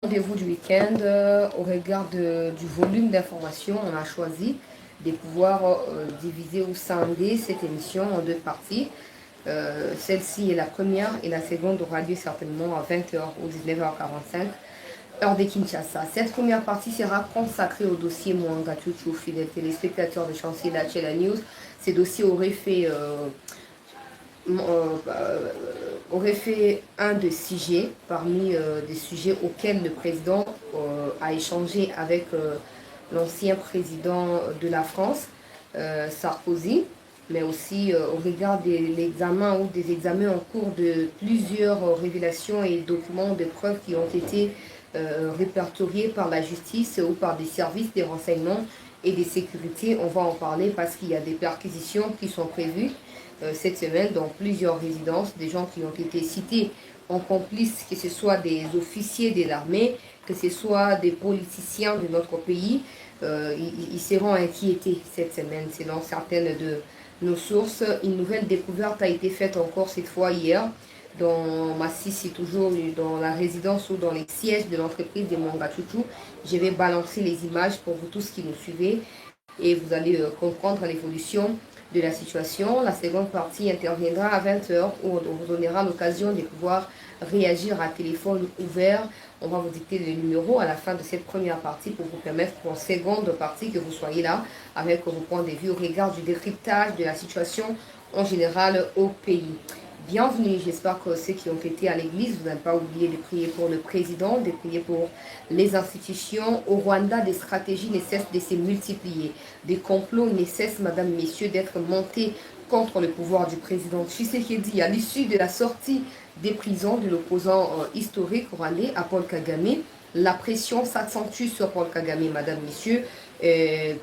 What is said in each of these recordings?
Rendez-vous du week-end, au regard du volume d'informations, on a choisi de pouvoir diviser ou scinder cette émission en deux parties. Celle-ci est la première et la seconde aura lieu certainement à 20h ou 19h45, heure de Kinshasa. Cette première partie sera consacrée au dossier Mwanga Chuchu, fidèle téléspectateur de Chantier La News. Ces dossiers aurait fait un des sujets parmi des sujets auxquels le président a échangé avec l'ancien président de la France, Sarkozy, mais aussi au regard de l'examen ou des examens en cours de plusieurs révélations et documents de preuves qui ont été répertoriés par la justice ou par des services de renseignement et de sécurité. On va en parler parce qu'il y a des perquisitions qui sont prévues cette semaine dans plusieurs résidences, des gens qui ont été cités en complices, que ce soit des officiers de l'armée, que ce soit des politiciens de notre pays. Ils seront inquiétés cette semaine, selon certaines de nos sources. Une nouvelle découverte a été faite encore cette fois hier, dans Massis, toujours dans la résidence ou dans les sièges de l'entreprise de Mwanga Chuchu. Je vais balancer les images pour vous tous qui nous suivez et vous allez comprendre l'évolution de la situation. La seconde partie interviendra à 20h où on vous donnera l'occasion de pouvoir réagir à téléphone ouvert. On va vous dicter le numéro à la fin de cette première partie pour vous permettre pour une seconde partie que vous soyez là avec vos points de vue au regard du décryptage de la situation en général au pays. Bienvenue, j'espère que ceux qui ont été à l'église, vous n'avez pas oublié de prier pour le président, de prier pour les institutions. Au Rwanda, des stratégies ne cessent de se multiplier. Des complots ne cessent, madame, messieurs, d'être montés contre le pouvoir du président Tshisekedi à l'issue de la sortie des prisons de l'opposant historique rwandais à Paul Kagame. La pression s'accentue sur Paul Kagame, madame, messieurs.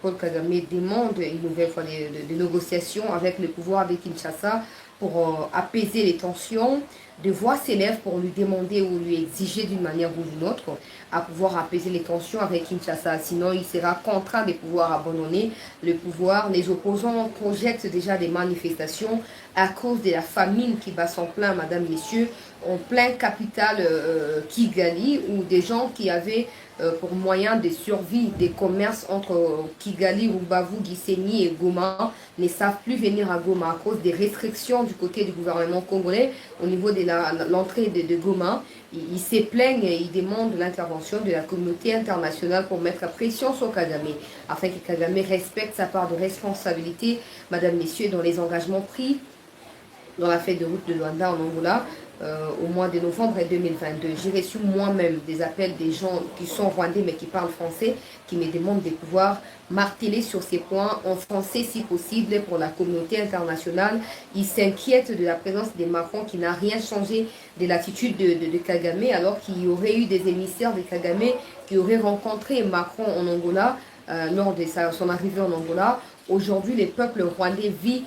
Paul Kagame demande une nouvelle fois des négociations avec le pouvoir de Kinshasa pour apaiser les tensions. De voix s'élèvent pour lui demander ou lui exiger d'une manière ou d'une autre à pouvoir apaiser les tensions avec Kinshasa. Sinon, il sera contraint de pouvoir abandonner le pouvoir. Les opposants projettent déjà des manifestations à cause de la famine qui bat son plein, madame, messieurs, en plein capital Kigali, où des gens qui avaient pour moyen de survie des commerces entre Kigali, Rubavu, Gisenyi et Goma ne savent plus venir à Goma à cause des restrictions du côté du gouvernement congolais au niveau de l'entrée de Goma. Ils se plaignent et ils demandent l'intervention de la communauté internationale pour mettre pression sur Kagame, afin que Kagame respecte sa part de responsabilité, madame, messieurs, dans les engagements pris dans la fête de route de Luanda en Angola au mois de novembre 2022. J'ai reçu moi-même des appels des gens qui sont rwandais mais qui parlent français, qui me demandent de pouvoir marteler sur ces points en français si possible pour la communauté internationale. Ils s'inquiètent de la présence de Macron qui n'a rien changé de l'attitude de Kagame, alors qu'il y aurait eu des émissaires de Kagame qui auraient rencontré Macron en Angola lors de son arrivée en Angola. Aujourd'hui, le peuple rwandais vit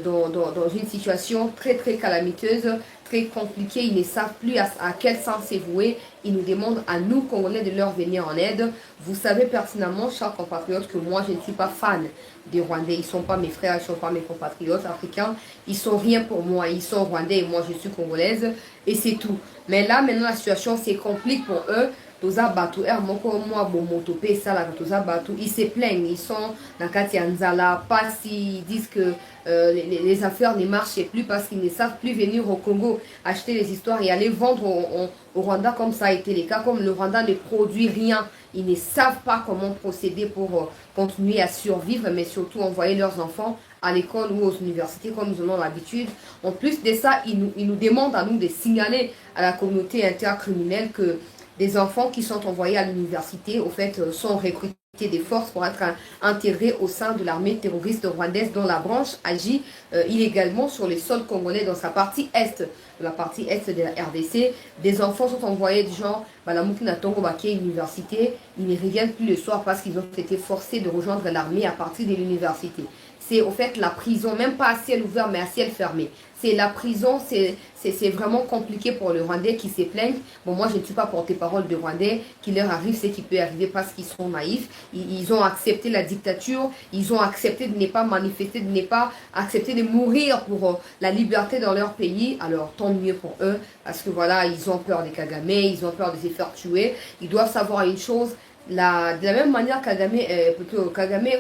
dans une situation très très calamiteuse, très compliquée. Ils ne savent plus à quel sens c'est voué. Ils nous demandent à nous, Congolais, de leur venir en aide. Vous savez pertinemment, chers compatriotes, que moi, je ne suis pas fan des Rwandais. Ils ne sont pas mes frères, ils ne sont pas mes compatriotes africains. Ils ne sont rien pour moi. Ils sont Rwandais et moi, je suis Congolaise. Et c'est tout. Mais là, maintenant, la situation se complique pour eux. Ils se plaignent, ils sont dans Katia Nzala, pas s'ils disent que les affaires ne marchent plus parce qu'ils ne savent plus venir au Congo acheter les histoires et aller vendre au Rwanda comme ça a été le cas. Comme le Rwanda ne produit rien, ils ne savent pas comment procéder pour continuer à survivre, mais surtout envoyer leurs enfants à l'école ou aux universités comme nous en avons l'habitude. En plus de ça, ils nous demandent à nous de signaler à la communauté intercriminelle que des enfants qui sont envoyés à l'université, au fait, sont recrutés des forces pour être intégrés au sein de l'armée terroriste rwandaise dont la branche agit illégalement sur les sols congolais dans sa partie est, la partie est de la RDC. Des enfants sont envoyés du genre Balamukina Tongo Baké université, ils ne reviennent plus le soir parce qu'ils ont été forcés de rejoindre l'armée à partir de l'université. c'est au fait la prison, même pas à ciel ouvert, mais à ciel fermé. C'est la prison, c'est vraiment compliqué pour les Rwandais qui se plaignent. Bon, moi, je ne suis pas porte-parole de Rwandais. Qui leur arrive, c'est qui peut arriver parce qu'ils sont naïfs. Ils ont accepté la dictature. Ils ont accepté de ne pas manifester, de ne pas accepter de mourir pour la liberté dans leur pays. Alors, tant mieux pour eux. Parce que voilà, ils ont peur des Kagame. Ils ont peur de se faire tuer. Ils doivent savoir une chose. De la même manière, Kagame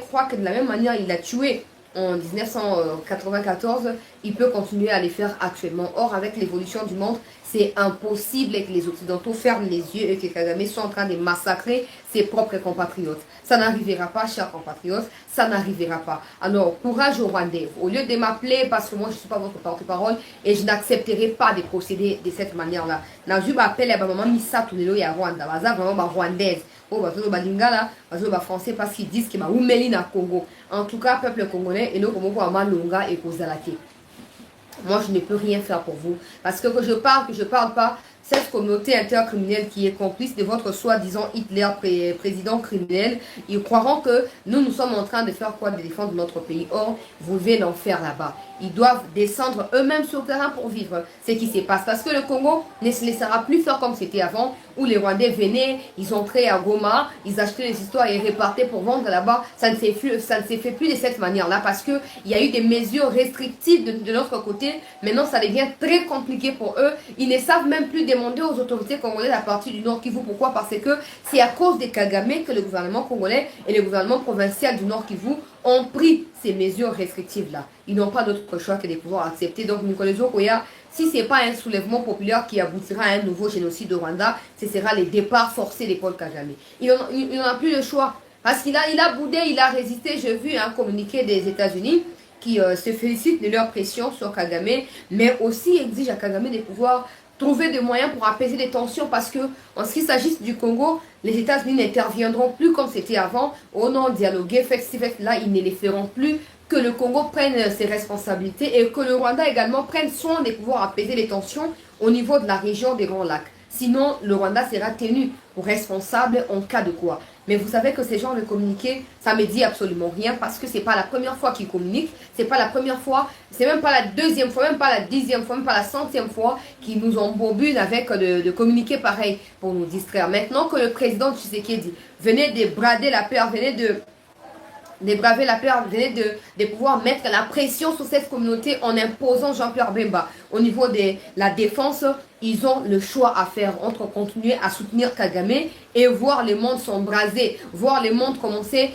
croit que de la même manière, il a tué en 1994, il peut continuer à les faire actuellement. Or, avec l'évolution du monde, c'est impossible que les Occidentaux ferment les yeux et que Kagame soit en train de massacrer ses propres compatriotes. Ça n'arrivera pas, chers compatriotes, ça n'arrivera pas. Alors, courage aux Rwandais. Au lieu de m'appeler, parce que moi, je ne suis pas votre porte-parole, et je n'accepterai pas de procéder de cette manière-là. Je m'appelle maman Missa Toulelo et Rwanda. Baza vraiment rwandaise. Oh, bazo balingala, bazo ba français parce qu'ils disent que ma oumeli na Congo. En tout cas, peuple congolais, et nous, comme on longa et kozalake. Moi, je ne peux rien faire pour vous. Parce que je parle pas, cette communauté intercriminelle qui est complice de votre soi-disant Hitler président criminel, ils croiront que nous sommes en train de faire quoi? De défendre notre pays. Or, vous vivez l'enfer là-bas. Ils doivent descendre eux-mêmes sur le terrain pour vivre ce qui se passe. Parce que le Congo ne se laissera plus faire comme c'était avant, où les Rwandais venaient, ils entraient à Goma, ils achetaient les histoires et repartaient pour vendre là-bas. Ça ne s'est fait plus de cette manière-là parce qu'il y a eu des mesures restrictives de notre côté. Maintenant, ça devient très compliqué pour eux. Ils ne savent même plus demander aux autorités congolaises à partir du Nord Kivu. Pourquoi? Parce que c'est à cause des Kagame que le gouvernement congolais et le gouvernement provincial du Nord Kivu ont pris ces mesures restrictives-là. Ils n'ont pas d'autre choix que de pouvoir accepter. Donc, Nicolas Okoya, si ce n'est pas un soulèvement populaire qui aboutira à un nouveau génocide au Rwanda, ce sera le départ forcé de Paul Kagame. Il n'en a plus le choix. Parce qu'il a boudé, il a résisté. J'ai vu un communiqué des États-Unis qui se félicitent de leur pression sur Kagame, mais aussi exige à Kagame de pouvoir trouver des moyens pour apaiser les tensions parce que, en ce qui s'agit du Congo, les États-Unis n'interviendront plus comme c'était avant. Au non dialoguer, là, ils ne les feront plus. Que le Congo prenne ses responsabilités et que le Rwanda également prenne soin de pouvoir apaiser les tensions au niveau de la région des Grands Lacs. Sinon, le Rwanda sera tenu pour responsable en cas de quoi. Mais vous savez que ces gens de communiquer, ça ne me dit absolument rien parce que ce n'est pas la première fois qu'ils communiquent, c'est pas la première fois, c'est même pas la deuxième fois, même pas la 10e fois, même pas la 100e fois qu'ils nous embobinent avec de communiquer pareil pour nous distraire. Maintenant que le président Tshisekedi venait de brader la peur, venait de braver la peur, de pouvoir mettre la pression sur cette communauté en imposant Jean-Pierre Bemba. Au niveau de la défense, ils ont le choix à faire entre continuer à soutenir Kagame et voir le monde s'embraser, voir le monde commencer,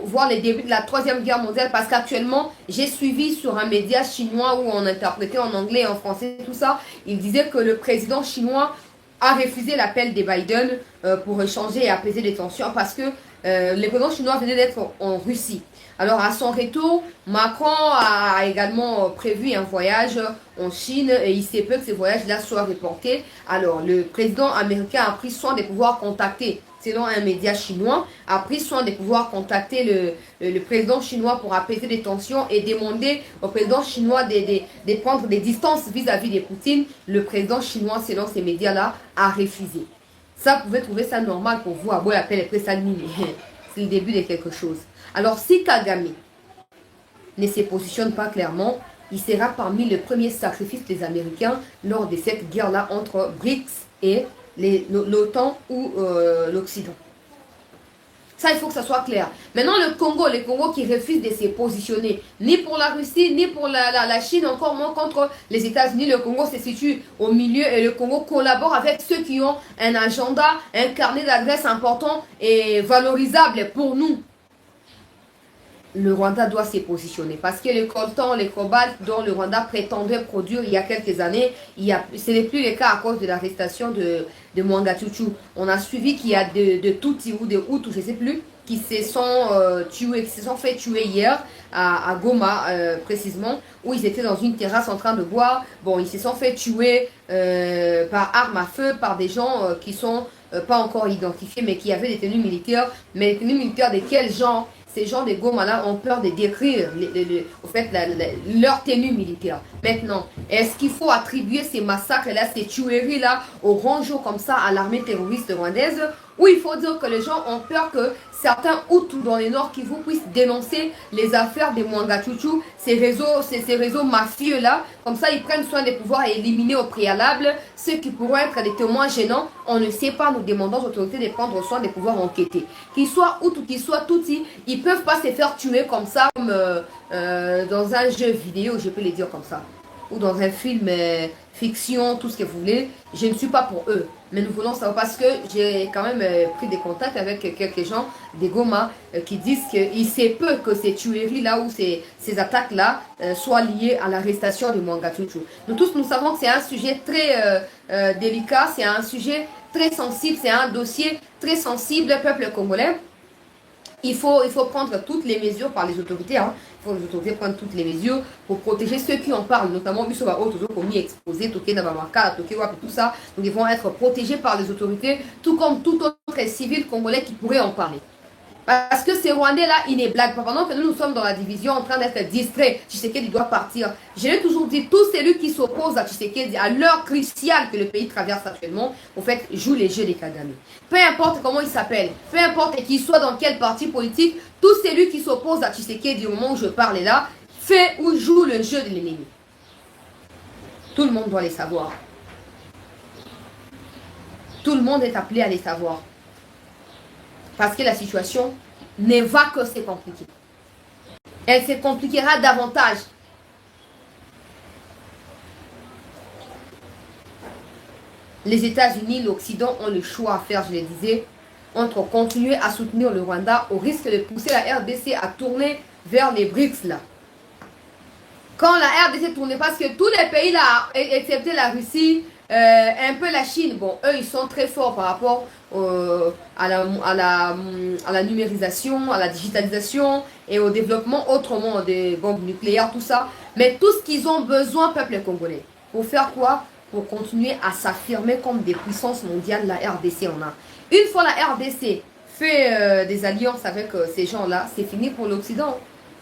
voir les débuts de la 3e guerre mondiale. Parce qu'actuellement, j'ai suivi sur un média chinois où on interprétait en anglais et en français tout ça. Il disait que le président chinois a refusé l'appel des Biden pour échanger et apaiser les tensions parce que le président chinois venait d'être en Russie. Alors à son retour, Macron a également prévu un voyage en Chine et il se peut que ce voyage-là soit reporté. Alors le président américain a pris soin de pouvoir contacter, selon un média chinois, a pris soin de pouvoir contacter le président chinois pour apaiser les tensions et demander au président chinois de prendre des distances vis-à-vis de Poutine. Le président chinois, selon ces médias-là, a refusé. Ça, vous pouvez trouver ça normal pour vous, à beau l'appel et présalminer. C'est le début de quelque chose. Alors, si Kagame ne se positionne pas clairement, il sera parmi les premiers sacrifices des Américains lors de cette guerre-là entre BRICS et l'OTAN ou l'Occident. Ça, il faut que ça soit clair. Maintenant, le Congo qui refuse de se positionner, ni pour la Russie, ni pour la Chine, encore moins contre les États-Unis. Le Congo se situe au milieu et le Congo collabore avec ceux qui ont un agenda, un carnet d'adresses important et valorisable pour nous. Le Rwanda doit se positionner parce que le coltan, le cobalt dont le Rwanda prétendait produire il y a quelques années, ce n'est plus le cas à cause de l'arrestation de Mwanga Chuchu. On a suivi qu'il y a de Tutsi ou de Hutu, je ne sais plus, qui se sont fait tuer hier à Goma précisément, où ils étaient dans une terrasse en train de boire. Bon, ils se sont fait tuer par arme à feu par des gens qui sont pas encore identifiés, mais qui avaient des tenues militaires. Mais les tenues militaires de quel genre? ces gens de Goma-là ont peur de décrire au fait, leur tenue militaire. Maintenant, est-ce qu'il faut attribuer ces massacres-là, ces tueries-là, au grand jour comme ça à l'armée terroriste rwandaise? Ou il faut dire que les gens ont peur que certains Hutus dans les Nord Kivu puissent dénoncer les affaires des Mwangachuchu, ces réseaux mafieux-là. Comme ça, ils prennent soin de pouvoir éliminer au préalable ceux qui pourraient être des témoins gênants. On ne sait pas, nous demandons aux autorités de prendre soin de pouvoir enquêter. Qu'ils soient Hutus, qu'ils soient Tutsis, ils ne peuvent pas se faire tuer comme ça, comme dans un jeu vidéo, je peux les dire comme ça. Ou dans un film fiction, tout ce que vous voulez. Je ne suis pas pour eux. Mais nous voulons savoir parce que j'ai quand même pris des contacts avec quelques gens des Goma qui disent qu'il se peut que ces tueries-là ou ces attaques-là soient liées à l'arrestation de Mwangachuchu. Nous tous, nous savons que c'est un sujet très délicat, c'est un sujet très sensible, c'est un dossier très sensible, peuple congolais. Il faut prendre toutes les mesures par les autorités. Hein. Il faut que les autorités prennent toutes les mesures pour protéger ceux qui en parlent, notamment Bissova Otozo, Komi exposé, Toké Nabamaka, Toké Wap et tout ça. Nous devons être protégés par les autorités, tout comme tout autre civil congolais qui pourrait en parler. Parce que ces Rwandais-là, ils ne blaguent pas. Pendant que nous sommes dans la division en train d'être distraits, Tshisekedi doit partir. Je l'ai toujours dit, tous celui qui s'oppose à Tshisekedi, à l'heure cruciale que le pays traverse actuellement, en fait, joue les jeux des Kagame. Peu importe comment il s'appelle, peu importe qu'il soit dans quel parti politique, tout celui qui s'oppose à Tshisekedi au moment où je parle là, fait ou joue le jeu de l'ennemi. Tout le monde doit les savoir. Tout le monde est appelé à les savoir. Parce que la situation ne va que se compliquer. Elle se compliquera davantage. Les États-Unis, l'Occident ont le choix à faire, je le disais, entre continuer à soutenir le Rwanda au risque de pousser la RDC à tourner vers les BRICS là. Quand la RDC tournait, parce que tous les pays là, excepté la Russie, un peu la Chine, bon, eux ils sont très forts par rapport à la numérisation, à la digitalisation et au développement autrement des bombes nucléaires, tout ça. Mais tout ce qu'ils ont besoin, peuple congolais, pour faire quoi? Pour continuer à s'affirmer comme des puissances mondiales, la RDC en a. Une fois la RDC fait des alliances avec ces gens-là, c'est fini pour l'Occident.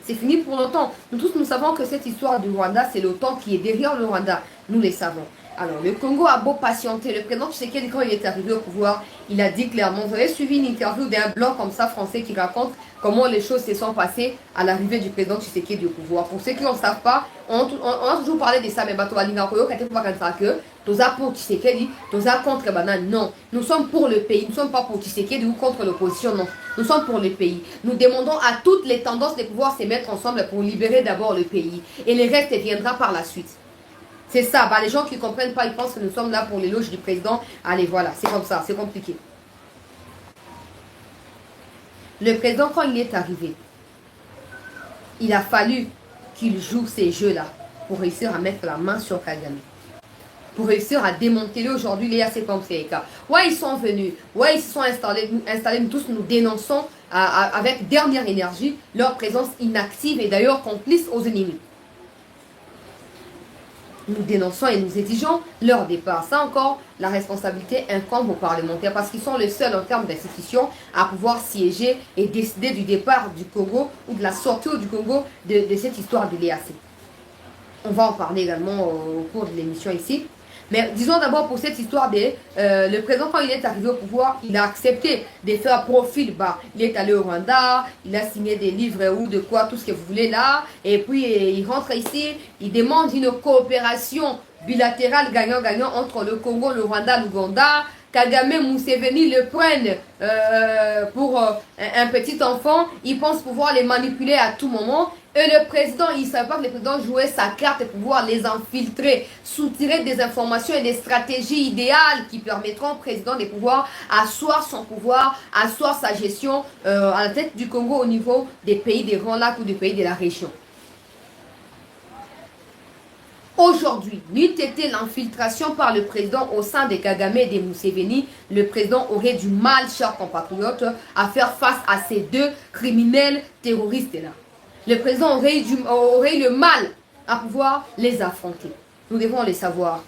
C'est fini pour longtemps. Nous tous, nous savons que cette histoire du Rwanda, c'est l'OTAN qui est derrière le Rwanda. Nous les savons. Alors, le Congo a beau patienter. Le président Tshisekedi, quand il est arrivé au pouvoir, il a dit clairement, vous avez suivi une interview d'un blanc comme ça, français, qui raconte comment les choses se sont passées à l'arrivée du président Tshisekedi au pouvoir. Pour ceux qui ne savent pas, on a toujours parlé de ça, mais bateau à l'Ingakoyo, quand on va que Toza pour Tshisekedi, Toza contre Banane. Non, nous sommes pour le pays. Nous ne sommes pas pour Tshisekedi ou contre l'opposition, non. Nous sommes pour le pays. Nous demandons à toutes les tendances de pouvoir se mettre ensemble pour libérer d'abord le pays. Et le reste viendra par la suite. C'est ça. Bah, les gens qui ne comprennent pas, ils pensent que nous sommes là pour l'éloge du président. Allez, voilà, c'est comme ça, c'est compliqué. Le président, quand il est arrivé, il a fallu qu'il joue ces jeux-là pour réussir à mettre la main sur Kagame. Pour réussir à démanteler aujourd'hui les ACPMCK. Ouais, ils sont venus. Ouais, ils se sont installés. Nous tous, nous dénonçons avec dernière énergie leur présence inactive et d'ailleurs complice aux ennemis. Nous dénonçons et nous exigeons leur départ. Ça encore, la responsabilité incombe aux parlementaires parce qu'ils sont les seuls en termes d'institutions à pouvoir siéger et décider du départ du Congo ou de la sortie du Congo de cette histoire de l'EAC. On va en parler également au cours de l'émission ici. Mais disons d'abord pour cette histoire le président, quand il est arrivé au pouvoir, il a accepté de faire profil bas. Il est allé au Rwanda, il a signé des livres ou de quoi, tout ce que vous voulez là. Et puis il rentre ici, il demande une coopération bilatérale gagnant-gagnant entre le Congo, le Rwanda, l'Ouganda. Kagame, Museveni le prennent pour un petit enfant. Ils pensent pouvoir les manipuler à tout moment. Et le président, il ne savait pas que le président jouait sa carte pour pouvoir les infiltrer, soutirer des informations et des stratégies idéales qui permettront au président de pouvoir asseoir son pouvoir, asseoir sa gestion à la tête du Congo au niveau des pays des Grands Lacs ou des pays de la région. Aujourd'hui, n'eût été l'infiltration par le président au sein des Kagame et des Museveni, le président aurait du mal, chers compatriotes, à faire face à ces deux criminels terroristes-là. Le président aurait eu le mal à pouvoir les affronter. Nous devons les savoir.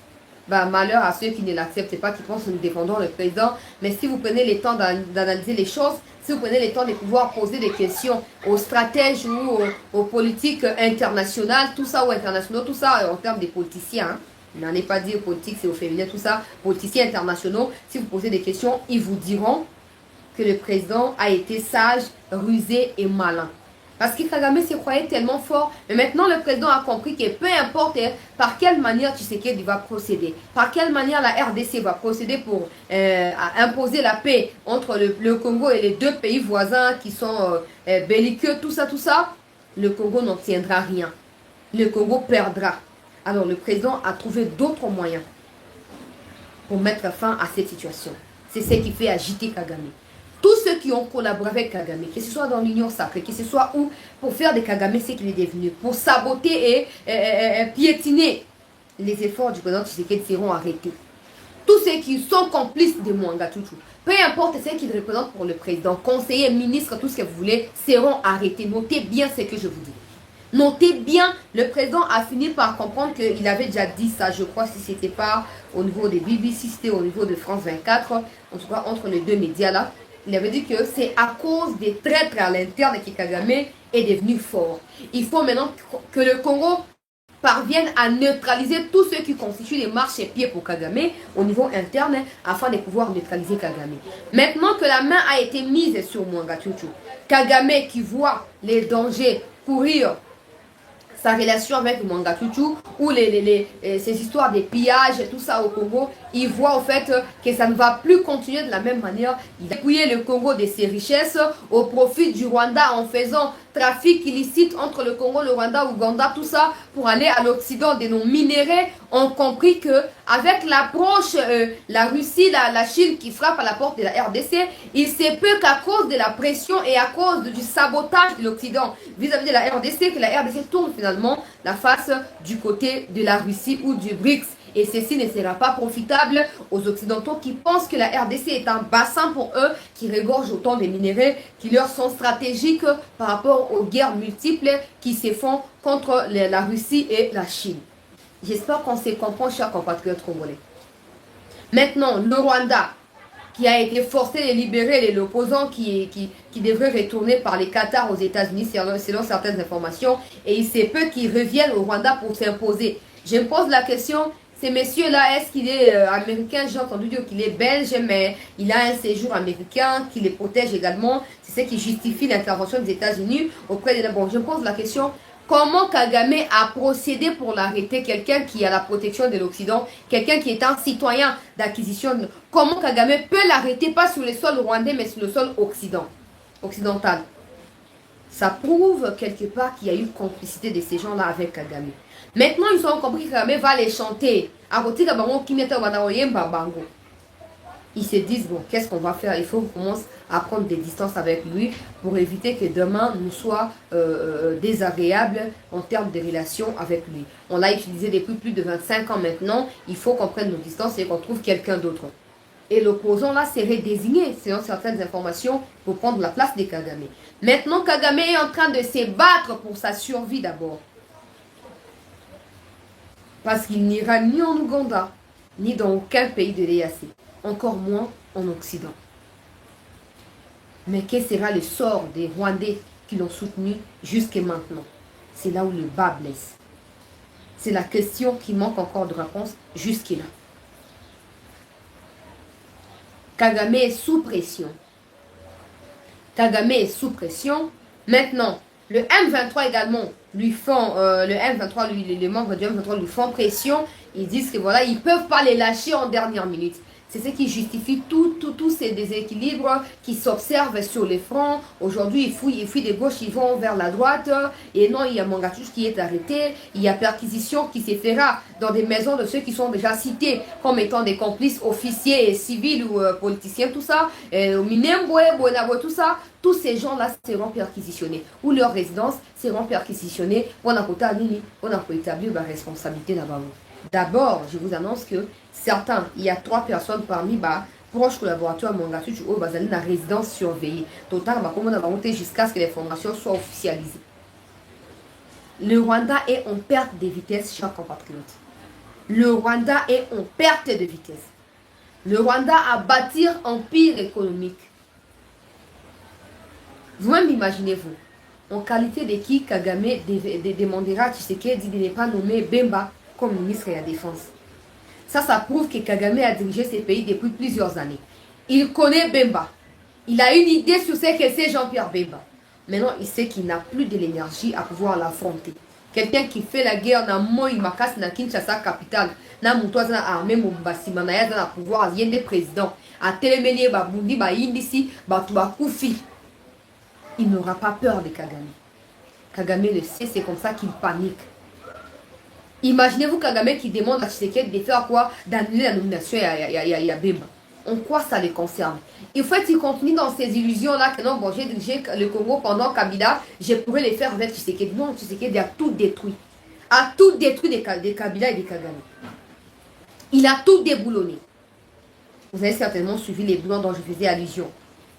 bah, malheur à ceux qui ne l'acceptent pas, qui pensent que nous défendons le président. Mais si vous prenez le temps d'analyser les choses, si vous prenez le temps de pouvoir poser des questions aux stratèges ou aux politiques internationales, tout ça, ou internationaux, tout ça en termes des politiciens, hein. N'en est pas dit politique, c'est au féminin, tout ça, politiciens internationaux, si vous posez des questions, ils vous diront que le président a été sage, rusé et malin. Parce que Kagame se croyait tellement fort. Mais maintenant, le président a compris que peu importe par quelle manière Tshisekedi va procéder, par quelle manière la RDC va procéder pour imposer la paix entre le Congo et les deux pays voisins qui sont belliqueux, tout ça, le Congo n'obtiendra rien. Le Congo perdra. Alors, le président a trouvé d'autres moyens pour mettre fin à cette situation. C'est ce qui fait agiter Kagame. Tous ceux qui ont collaboré avec Kagame, que ce soit dans l'Union sacrée, que ce soit où, pour faire de Kagame ce qu'il est devenu, pour saboter et piétiner les efforts du président Tshisekedi seront arrêtés. Tous ceux qui sont complices de Mwanga Tutu, peu importe ce qu'ils représentent pour le président, conseiller, ministre, tout ce que vous voulez, seront arrêtés. Notez bien ce que je vous dis. Notez bien, le président a fini par comprendre qu'il avait déjà dit ça, je crois, si c'était pas au niveau des BBC, si c'était au niveau de France 24, en tout cas entre les deux médias là. Il avait dit que c'est à cause des traîtres à l'interne que Kagame est devenu fort. Il faut maintenant que le Congo parvienne à neutraliser tous ceux qui constituent les marchepieds pour Kagame au niveau interne afin de pouvoir neutraliser Kagame. Maintenant que la main a été mise sur Mwanga Tutu, Kagame qui voit les dangers courir sa relation avec Mwanga Tutu ou ces histoires de pillages et tout ça au Congo, il voit au fait que ça ne va plus continuer de la même manière. Il a dépouillé le Congo de ses richesses au profit du Rwanda en faisant trafic illicite entre le Congo, le Rwanda, Ouganda, tout ça pour aller à l'Occident de nos minéraux. On compris que avec l'approche, la Russie, la Chine qui frappe à la porte de la RDC, il se peut qu'à cause de la pression et à cause du sabotage de l'Occident vis-à-vis de la RDC, que la RDC tourne finalement la face du côté de la Russie ou du BRICS. Et ceci ne sera pas profitable aux Occidentaux qui pensent que la RDC est un bassin pour eux, qui regorge autant de minéraux qui leur sont stratégiques par rapport aux guerres multiples qui se font contre la Russie et la Chine. J'espère qu'on se comprend, chers compatriotes congolais. Maintenant, le Rwanda, qui a été forcé de libérer l'opposant qui devrait retourner par les Qatar aux États-Unis selon certaines informations, et il se peut qu'il revienne au Rwanda pour s'imposer. Je me pose la question, ce monsieur-là, est-ce qu'il est américain? J'ai entendu dire qu'il est belge, mais il a un séjour américain qui les protège également. C'est ce qui justifie l'intervention des États-Unis auprès de... Bon, je me pose la question, comment Kagame a procédé pour l'arrêter? Quelqu'un qui a la protection de l'Occident, quelqu'un qui est un citoyen d'acquisition. Comment Kagame peut l'arrêter, pas sur le sol rwandais, mais sur le sol occidental? Ça prouve quelque part qu'il y a eu complicité de ces gens-là avec Kagame. Maintenant, ils ont compris que Kagame va les chanter. Ils se disent, bon, qu'est-ce qu'on va faire? Il faut qu'on commence à prendre des distances avec lui pour éviter que demain nous soit désagréable en termes de relations avec lui. On l'a utilisé depuis plus de 25 ans maintenant. Il faut qu'on prenne nos distances et qu'on trouve quelqu'un d'autre. Et l'opposant là serait désigné, selon certaines informations, pour prendre la place de Kagame. Maintenant, Kagame est en train de se battre pour sa survie d'abord. Parce qu'il n'ira ni en Ouganda, ni dans aucun pays de l'EAC. Encore moins en Occident. Mais quel sera le sort des Rwandais qui l'ont soutenu jusqu'à maintenant? C'est là où le bas blesse. C'est la question qui manque encore de réponse jusque-là. Kagame est sous pression. Kagame est sous pression. Maintenant, le M23 également lui font, les membres du M23 lui font pression. Ils disent que voilà, ils ne peuvent pas les lâcher en dernière minute. C'est ce qui justifie tous ces déséquilibres qui s'observent sur les fronts. Aujourd'hui, ils fuient de gauche, ils vont vers la droite. Et non, il y a Mwanga Tutu qui est arrêté. Il y a perquisition qui se fera dans des maisons de ceux qui sont déjà cités comme étant des complices officiers et civils ou politiciens, tout ça. Minembwe, Bonabo, tout ça. Tous ces gens-là seront perquisitionnés. Ou leurs résidences seront perquisitionnées. On a établir la responsabilité là-bas. D'abord, je vous annonce que certains, il y a 3 personnes parmi proches collaborateurs à Mwanga Tutu au Bazali la résidence surveillée. Total, on va monter jusqu'à ce que les formations soient officialisées. Le Rwanda est en perte de vitesse, chers compatriotes. Le Rwanda est en perte de vitesse. Le Rwanda a bâti un empire économique. Vous-même imaginez-vous, en qualité de qui Kagame demandera à Tshisekedi de ne pas nommer Bemba comme ministre de la Défense. Ça prouve que Kagame a dirigé ce pays depuis plusieurs années. Il connaît Bemba. Il a une idée sur ce que c'est Jean-Pierre Bemba. Maintenant, il sait qu'il n'a plus de l'énergie à pouvoir l'affronter. Quelqu'un qui fait la guerre dans Moi Makas, dans Kinshasa capitale, dans Moutouazana armée, Mombasi, Manaya, dans le pouvoir, il y a des présidents. À Téléméné, Babundi, Indisi, Batouakoufi. Il n'aura pas peur de Kagame. Kagame le sait, c'est comme ça qu'il panique. Imaginez-vous Kagame qui demande à Tshisekedi de faire quoi? D'annuler la nomination à Bemba. En quoi ça les concerne? Il faut qu'il continue dans ces illusions-là que non, bon, j'ai dirigé le Congo pendant Kabila, je pourrais les faire avec Tshisekedi. Non, Tshisekedi a tout détruit. A tout détruit des Kabila et des Kagame. Il a tout déboulonné. Vous avez certainement suivi les bilans dont je faisais allusion.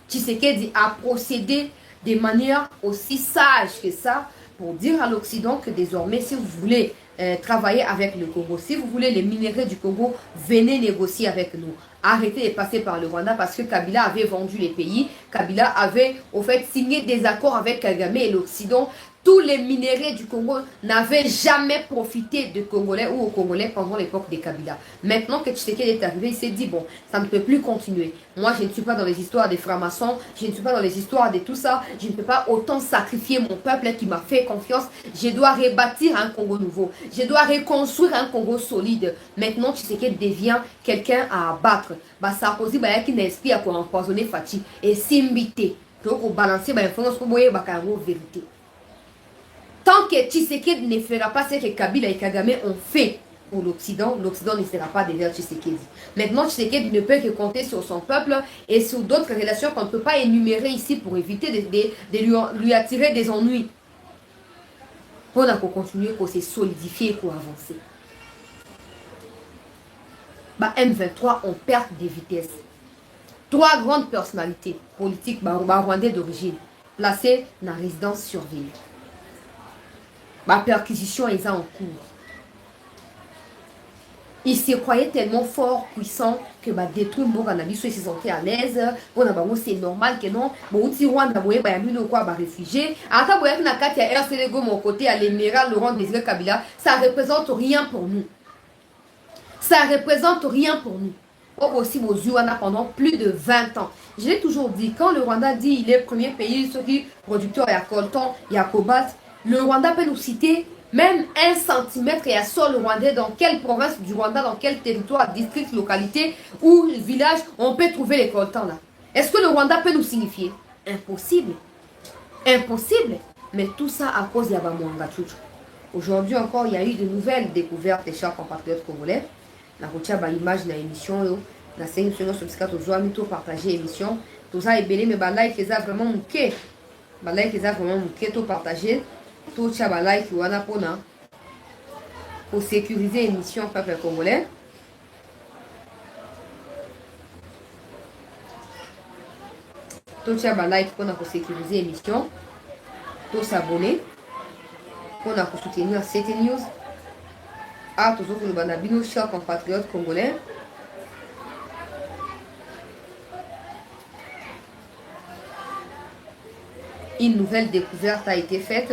Tshisekedi a procédé de manière aussi sage que ça pour dire à l'Occident que désormais, si vous voulez travailler avec le Congo, si vous voulez les minéraux du Congo, venez négocier avec nous. Arrêtez de passer par le Rwanda parce que Kabila avait vendu les pays. Kabila avait au fait signé des accords avec Kagame et l'Occident. Tous les minéraux du Congo n'avaient jamais profité de Congolais ou aux Congolais pendant l'époque des Kabila. Maintenant que Tshisekedi est arrivé, il s'est dit, bon, ça ne peut plus continuer. Moi, je ne suis pas dans les histoires des francs-maçons, je ne suis pas dans les histoires de tout ça. Je ne peux pas autant sacrifier mon peuple qui m'a fait confiance. Je dois rebâtir un Congo nouveau. Je dois reconstruire un Congo solide. Maintenant, Tshisekedi devient quelqu'un à abattre. Sarkozy, il y a qui n'esprit à empoisonner Fati et s'imbiter. Donc, balancer l'information pour voir la vérité. Tant que Tshisekedi ne fera pas ce que Kabila et Kagame ont fait pour l'Occident, l'Occident ne sera pas derrière Tshisekedi. Maintenant, Tshisekedi ne peut que compter sur son peuple et sur d'autres relations qu'on ne peut pas énumérer ici pour éviter de lui attirer des ennuis. Pour continuer, pour se solidifier, pour avancer. M23 en perte de vitesse. 3 grandes personnalités politiques rwandais d'origine placées dans la résidence surveillée. Ma perquisition est en cours. Ils se croyaient tellement fort, puissants, que détruire Mboganabiso, ils se sentaient à l'aise. C'est normal que non. Si Rwanda, réfugié. Attends, il y a RCD mon côté, à l'émiral Laurent Désiré Kabila, ça ne représente rien pour nous. Ça ne représente rien pour nous. Aussi aux Zouana pendant plus de 20 ans. Je l'ai toujours dit, quand le Rwanda dit qu'il est le premier pays, ceux qui producteurs, il y a coltan, il y a cobalt, le Rwanda peut nous citer même 1 centimètre et à sol rwandais dans quelle province du Rwanda, dans quel territoire, district, localité ou village on peut trouver les coltans là. Est-ce que le Rwanda peut nous signifier? Impossible. Impossible. Mais tout ça à cause de Yabamouanga Tchouchou. Aujourd'hui encore, il y a eu de nouvelles découvertes des chers compatriotes congolais. La routière image dans l'émission, la scène sur notre subscribe aux joies, tout partager l'émission. Tout ça est belé, mais like les a vraiment mouqué. Like les a vraiment mouqué, tout partager. Tout ça like wana pona pour sécuriser l'émission peuple congolais. Tout ça like pour sécuriser l'émission. Tout s'abonner pour soutenir cette news. À toujours le banabino chers compatriotes congolais. Une nouvelle découverte a été faite.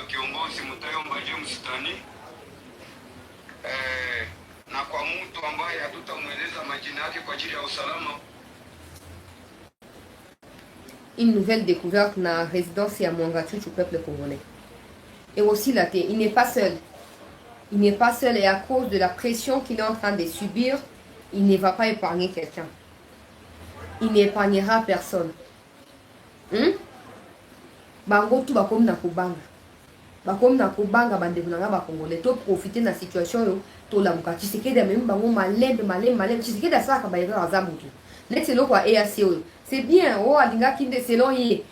Kiongozi Mutayomba James Tani na kwa mtu ambaye hatutamweleza majina yake kwa ajili ya usalama. Une nouvelle découverte dans la résidence à Mouangatu du peuple congolais. Et aussi là, il n'est pas seul. Il n'est pas seul et à cause de la pression qu'il est en train de subir, il ne va pas épargner quelqu'un. Il n'épargnera personne. Bango tout va comme na kubanga. comme na kobanga bande kunanga ba congolais to profiter na situation yo to la muka Tshisekedi même bango malembe Tshisekedi asaka ba erreur azamutu net c'est quoi EAC c'est bien oh alinga kinde selon ye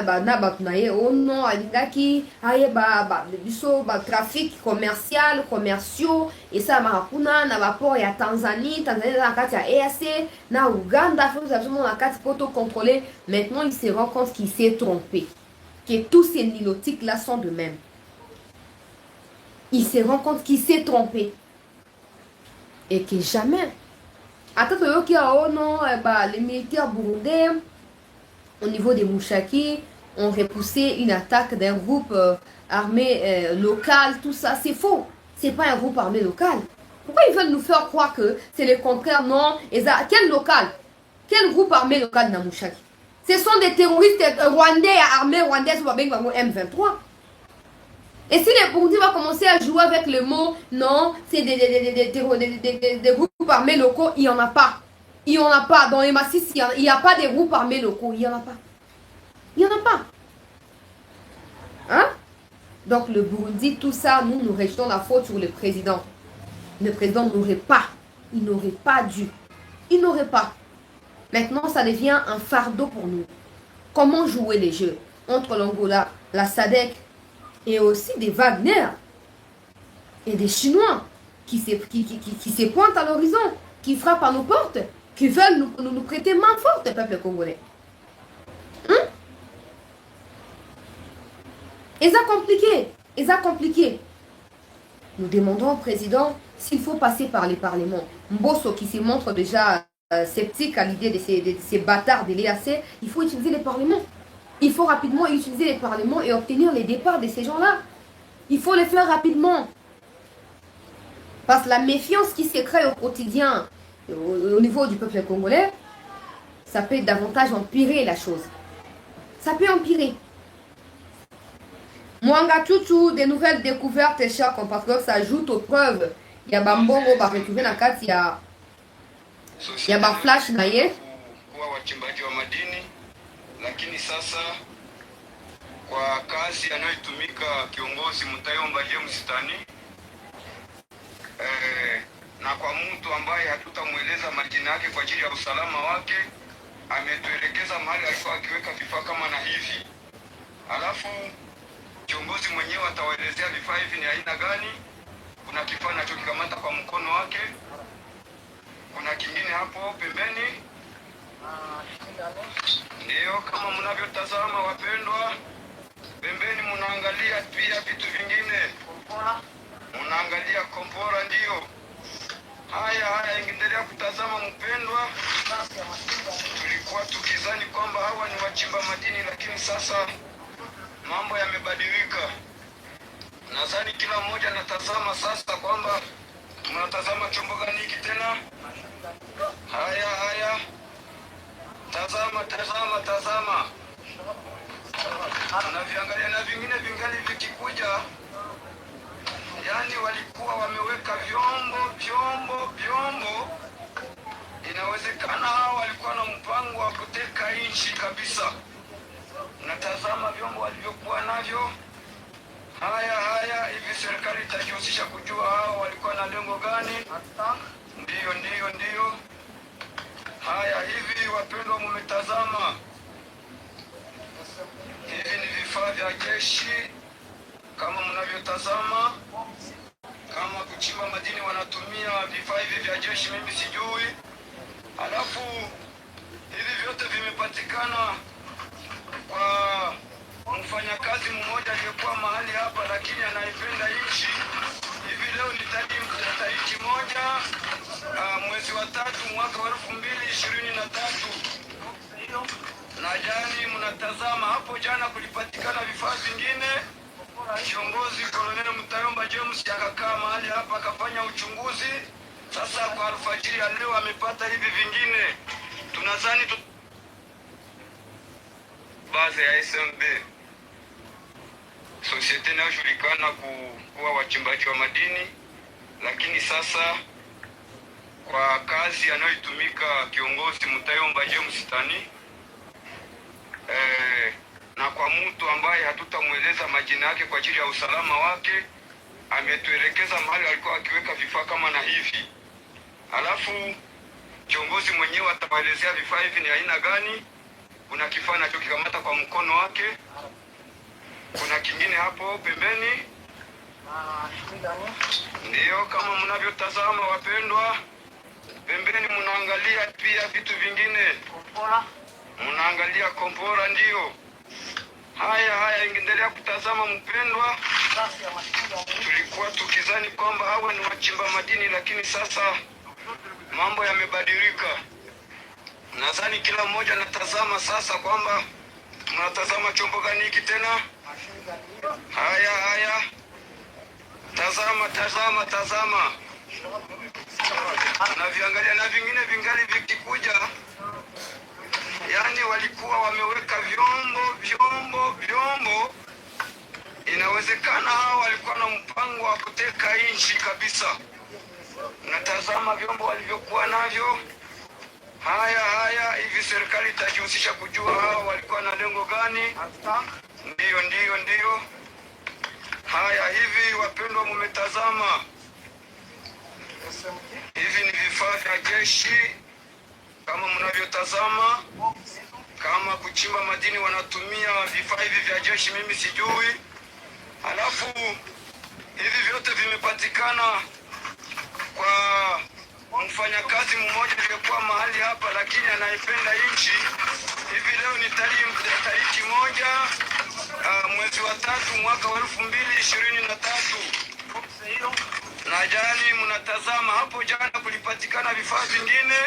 ba na ba tunaye oh non alinga ki aye ba biso ba trafic commerciaux et ça marakuna na ba port ya Tanzanie na kati ya EAC na Uganda faut absolument na kati pour contrôler. Maintenant il se rend compte qu'il s'est trompé, que tous ces nilotiques là sont de même. Il se rend compte qu'il s'est trompé et que jamais. Attends, oh non, les militaires burundais, au niveau des Mouchaki, ont repoussé une attaque d'un groupe armé local, tout ça, c'est faux. C'est pas un groupe armé local. Pourquoi ils veulent nous faire croire que c'est le contraire? Non. Quel local? Quel groupe armé local dans Mouchaki? Ce sont des terroristes rwandais, armés rwandais, M23. Et si les Burundis vont commencer à jouer avec le mot, non, c'est des groupes armés locaux, il n'y en a pas. Il n'y en a pas. Dans les massifs, il n'y a pas de groupes armés locaux. Il n'y en a pas. Il n'y en a pas. Hein? Donc le Burundi, tout ça, nous rejetons la faute sur le président. Le président n'aurait pas. Il n'aurait pas dû. Il n'aurait pas. Maintenant, ça devient un fardeau pour nous. Comment jouer les jeux entre l'Angola, la SADC, et aussi des Wagner et des Chinois qui se pointent à l'horizon, qui frappent à nos portes, qui veulent nous prêter main forte, peuple congolais. Et ça compliqué. Nous demandons au président s'il faut passer par les parlements. Mbosso qui se montre déjà sceptique à l'idée de ces bâtards de l'EAC, il faut utiliser les parlements. Il faut rapidement utiliser les parlements et obtenir les départs de ces gens-là. Il faut les faire rapidement. Parce que la méfiance qui se crée au quotidien, au niveau du peuple congolais, ça peut davantage empirer la chose. Ça peut empirer. Mwanga Tchouchou, des nouvelles découvertes, chers compatriotes, s'ajoutent aux preuves. Il y a Bambongo, va retrouver la carte, il y a Flash naye. Lakini sasa kwa kazi anayotumika kiongozi Mutayomba James Tani na kwa mtu ambaye hatutamweleza majina yake kwa ajili ya usalama wake, ametuelekeza mahali alikuwa akiweka vifaa kama na hivi. Alafu kiongozi mwenyewe atawaelezea vifaa hivi ni aina gani. Kuna kifaa anachokikamata kwa mkono wake, kuna kingine hapo pembeni. Ndio kama mnavyotazama wapendwa, pembeni mnaangalia pia vitu vingine. Mnaangalia kompora ndio. Haya ingiendelea kutazama mpendwa. Tulikuwa tukizani kwamba hawa ni wachimba madini, lakini sasa mambo yamebadilika. Nadhani kila mmoja anatazama sasa kwamba mnatazama chombo gani hiki tena. Haya. Tazama. Unaviangalia na vingine vingali vikikuja. Yani walikuwa wameweka vyombo. Inawezekana hao walikuwa na mpango wa kuteka nchi kabisa. Natazama vyombo walivyokuwa navyo. Haya, hivi serikali itajihusisha kujua hao walikuwa na lengo gani? Ndio. Haya, hivi wapendwa, mmetazama. Hivi ni vifaa vya jeshi kama mnavyotazama. Kama kuchimba madini wanatumia vifaa hivi vya jeshi, mimi sijui. Alafu hivi vyote vimepatikana kwa mfanyakazi mmoja aliyekuwa mahali hapa, lakini anaipenda nchi. Hivi leo ni tarehe moja mwezi wa 3 mwaka wa 2023. Na jani mnatazama hapo, jana kulipatikana vifaa vingine. Kiongozi Kolonel Mutayomba James akakaa mahali hapa akafanya uchunguzi. Sasa kwa alfajiri ya leo amepata hivi vingine. Tunadhani base ya SMB, societe inayojulikana kuwa wachimbaji wa madini, lakini sasa kwa kazi anayotumika kiongozi Mutayomba James Tani na kwa mtu ambaye hatutamweleza majina yake kwa ajili ya usalama wake, ametuelekeza mahali alikuwa akiweka vifaa kama na hivi. Alafu kiongozi mwenyewe atawaelezea vifaa hivi ni aina gani. Kuna kifaa anachokikamata kwa mkono wake, kuna kingine hapo pembeni. Ndiyo, kama mnavyotazama wapendwa, pembeni mnaangalia pia vitu vingine. Mnaangalia kompora, ndiyo. Haya, endelea kutazama mpendwa. Tulikuwa tukizani kwamba hawa ni wachimba madini, lakini sasa mambo yamebadilika. Nadhani kila mmoja anatazama sasa kwamba mnatazama chombo gani hiki tena. Haya. Tazama. Na viangalia na vingine vingali vikikuja. Yaani walikuwa wameweka vyombo. Inawezekana hao walikuwa na mpango wa kuteka nchi kabisa. Natazama vyombo walivyokuwa navyo. Haya, hivi serikali itajihusisha kujua hao walikuwa na lengo gani? Ndiyo. Haya, hivi wapendwa, mumetazama. Hivi ni vifaa vya jeshi kama mnavyotazama. Kama kuchimba madini wanatumia vifaa hivi vya jeshi, mimi sijui. Alafu hivi vyote vimepatikana kwa mfanyakazi mmoja aliyekuwa mahali hapa, lakini anaipenda nchi. Hivi leo ni tariki moja mwezi wa 3 mwaka wa 2023. Na jani mnatazama hapo, jana kulipatikana vifaa vingine.